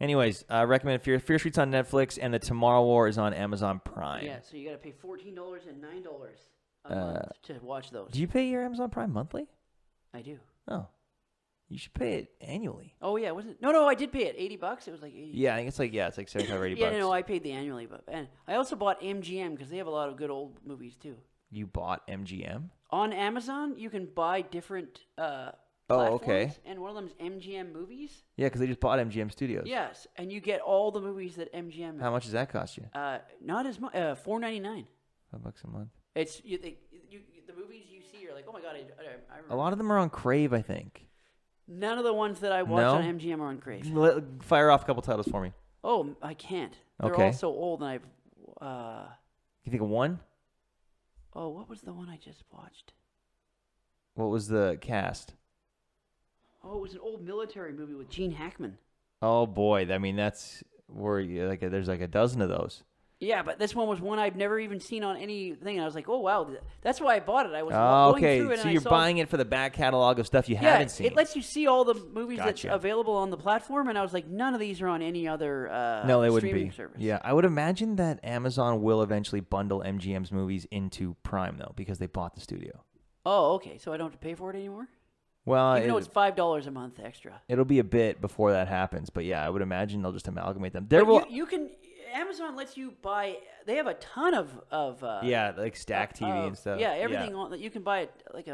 [SPEAKER 1] Anyways, I recommend Fear Street's on Netflix, and The Tomorrow War is on Amazon Prime.
[SPEAKER 2] Yeah, so you got to pay $14 and $9 a month to watch those.
[SPEAKER 1] Do you pay your Amazon Prime monthly?
[SPEAKER 2] I do.
[SPEAKER 1] Oh. You should pay it annually.
[SPEAKER 2] Oh yeah, wasn't it? No, I did pay it. $80. It was like 80.
[SPEAKER 1] Yeah, I think it's like $75 or $80.
[SPEAKER 2] Yeah, no, I paid the annually, and I also bought MGM because they have a lot of good old movies too.
[SPEAKER 1] You bought MGM?
[SPEAKER 2] On Amazon, you can buy different platforms,
[SPEAKER 1] okay.
[SPEAKER 2] And one of them is MGM Movies.
[SPEAKER 1] Yeah, because they just bought MGM Studios.
[SPEAKER 2] Yes, and you get all the movies that MGM.
[SPEAKER 1] How much does that cost you?
[SPEAKER 2] Not as much. $4.99.
[SPEAKER 1] $5 a month.
[SPEAKER 2] It's the movies you see. You're like, oh my god, I remember.
[SPEAKER 1] A lot of them are on Crave, I think.
[SPEAKER 2] None of the ones that I watch on MGM are on Crave.
[SPEAKER 1] Fire off a couple titles for me.
[SPEAKER 2] Oh, I can't. They're all so old, and I've.
[SPEAKER 1] You think of one?
[SPEAKER 2] Oh, what was the one I just watched?
[SPEAKER 1] What was the cast?
[SPEAKER 2] Oh, it was an old military movie with Gene Hackman.
[SPEAKER 1] Oh boy, I mean that's where there's like a dozen of those.
[SPEAKER 2] Yeah, but this one was one I've never even seen on anything. I was like, oh wow, that's why I bought it. I was going through it,
[SPEAKER 1] so
[SPEAKER 2] and
[SPEAKER 1] you're buying it for the back catalog of stuff you haven't seen.
[SPEAKER 2] It lets you see all the movies
[SPEAKER 1] Gotcha.
[SPEAKER 2] that's available on the platform, and I was like, none of these are on any other
[SPEAKER 1] no, they wouldn't
[SPEAKER 2] streaming
[SPEAKER 1] be.
[SPEAKER 2] service.
[SPEAKER 1] Yeah, I would imagine that Amazon will eventually bundle MGM's movies into Prime though, because they bought the studio.
[SPEAKER 2] Oh, okay. So I don't have to pay for it anymore?
[SPEAKER 1] Well,
[SPEAKER 2] Even though it's $5 a month extra.
[SPEAKER 1] It'll be a bit before that happens, but yeah, I would imagine they'll just amalgamate them.
[SPEAKER 2] You can. Amazon lets you buy. They have a ton of
[SPEAKER 1] like Stack TV and stuff.
[SPEAKER 2] Yeah, everything on that you can buy it like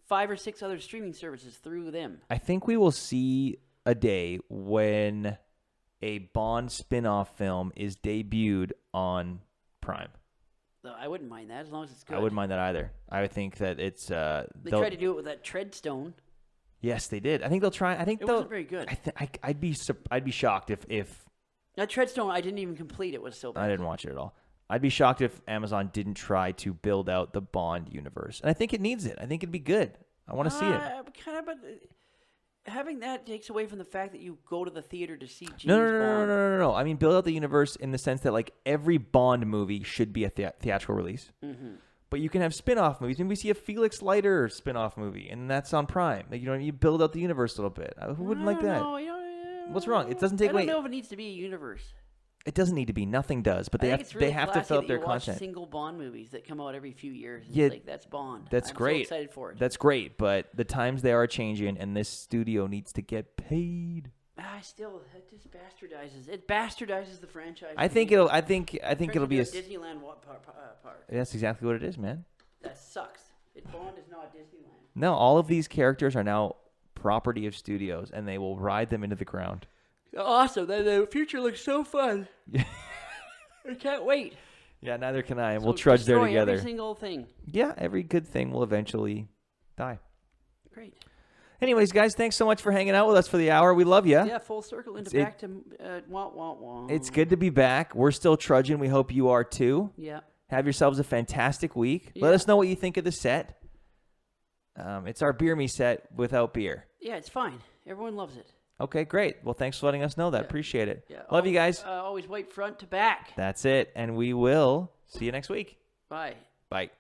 [SPEAKER 2] 5 or 6 other streaming services through them.
[SPEAKER 1] I think we will see a day when a Bond spin-off film is debuted on Prime.
[SPEAKER 2] I wouldn't mind that as long as it's good.
[SPEAKER 1] I wouldn't mind that either. I would think that it's.
[SPEAKER 2] They tried to do it with that Treadstone.
[SPEAKER 1] Yes, they did. I think they'll try. I think
[SPEAKER 2] it wasn't very good.
[SPEAKER 1] I'd be shocked if
[SPEAKER 2] that Treadstone I didn't even complete. It was so bad.
[SPEAKER 1] I didn't watch it at all. I'd be shocked if Amazon didn't try to build out the Bond universe, and I think it needs it. I think it'd be good. I want to see it.
[SPEAKER 2] But having that takes away from the fact that you go to the theater to see James
[SPEAKER 1] Bond.
[SPEAKER 2] No.
[SPEAKER 1] I mean, build out the universe in the sense that like every Bond movie should be a theatrical release.
[SPEAKER 2] Mm-hmm.
[SPEAKER 1] But you can have spin-off movies. Maybe we see a Felix Leiter spin-off movie, and that's on Prime. Like, you build out the universe a little bit. Who wouldn't like that? What's wrong? It doesn't take away.
[SPEAKER 2] I don't know if it needs to be a universe.
[SPEAKER 1] It doesn't need to be. Nothing does. But they have to fill up their content.
[SPEAKER 2] Watch single Bond movies that come out every few years.
[SPEAKER 1] Yeah,
[SPEAKER 2] it's like, that's Bond.
[SPEAKER 1] That's great.
[SPEAKER 2] I'm so excited for it.
[SPEAKER 1] That's great. But the times they are changing, and this studio needs to get paid.
[SPEAKER 2] It just bastardizes. It bastardizes the franchise.
[SPEAKER 1] I think it'll be a
[SPEAKER 2] Disneyland park.
[SPEAKER 1] That's exactly what it is, man.
[SPEAKER 2] That sucks. Bond is not Disneyland.
[SPEAKER 1] No, all of these characters are now property of studios, and they will ride them into the ground.
[SPEAKER 2] Awesome. The future looks so fun. I can't wait.
[SPEAKER 1] Yeah, neither can I. And we'll trudge there together.
[SPEAKER 2] Every single thing.
[SPEAKER 1] Yeah, every good thing will eventually die.
[SPEAKER 2] Great.
[SPEAKER 1] Anyways, guys, thanks so much for hanging out with us for the hour. We love you.
[SPEAKER 2] Yeah, full circle back to wah, wah, wah.
[SPEAKER 1] It's good to be back. We're still trudging. We hope you are too.
[SPEAKER 2] Yeah.
[SPEAKER 1] Have yourselves a fantastic week.
[SPEAKER 2] Yeah.
[SPEAKER 1] Let us know what you think of the set. It's our Beer Me set without beer.
[SPEAKER 2] Yeah, it's fine. Everyone loves it.
[SPEAKER 1] Okay, great. Well, thanks for letting us know that.
[SPEAKER 2] Yeah.
[SPEAKER 1] Appreciate it.
[SPEAKER 2] Yeah.
[SPEAKER 1] Love you guys.
[SPEAKER 2] Always white front to back.
[SPEAKER 1] That's it. And we will see you next week.
[SPEAKER 2] Bye.
[SPEAKER 1] Bye.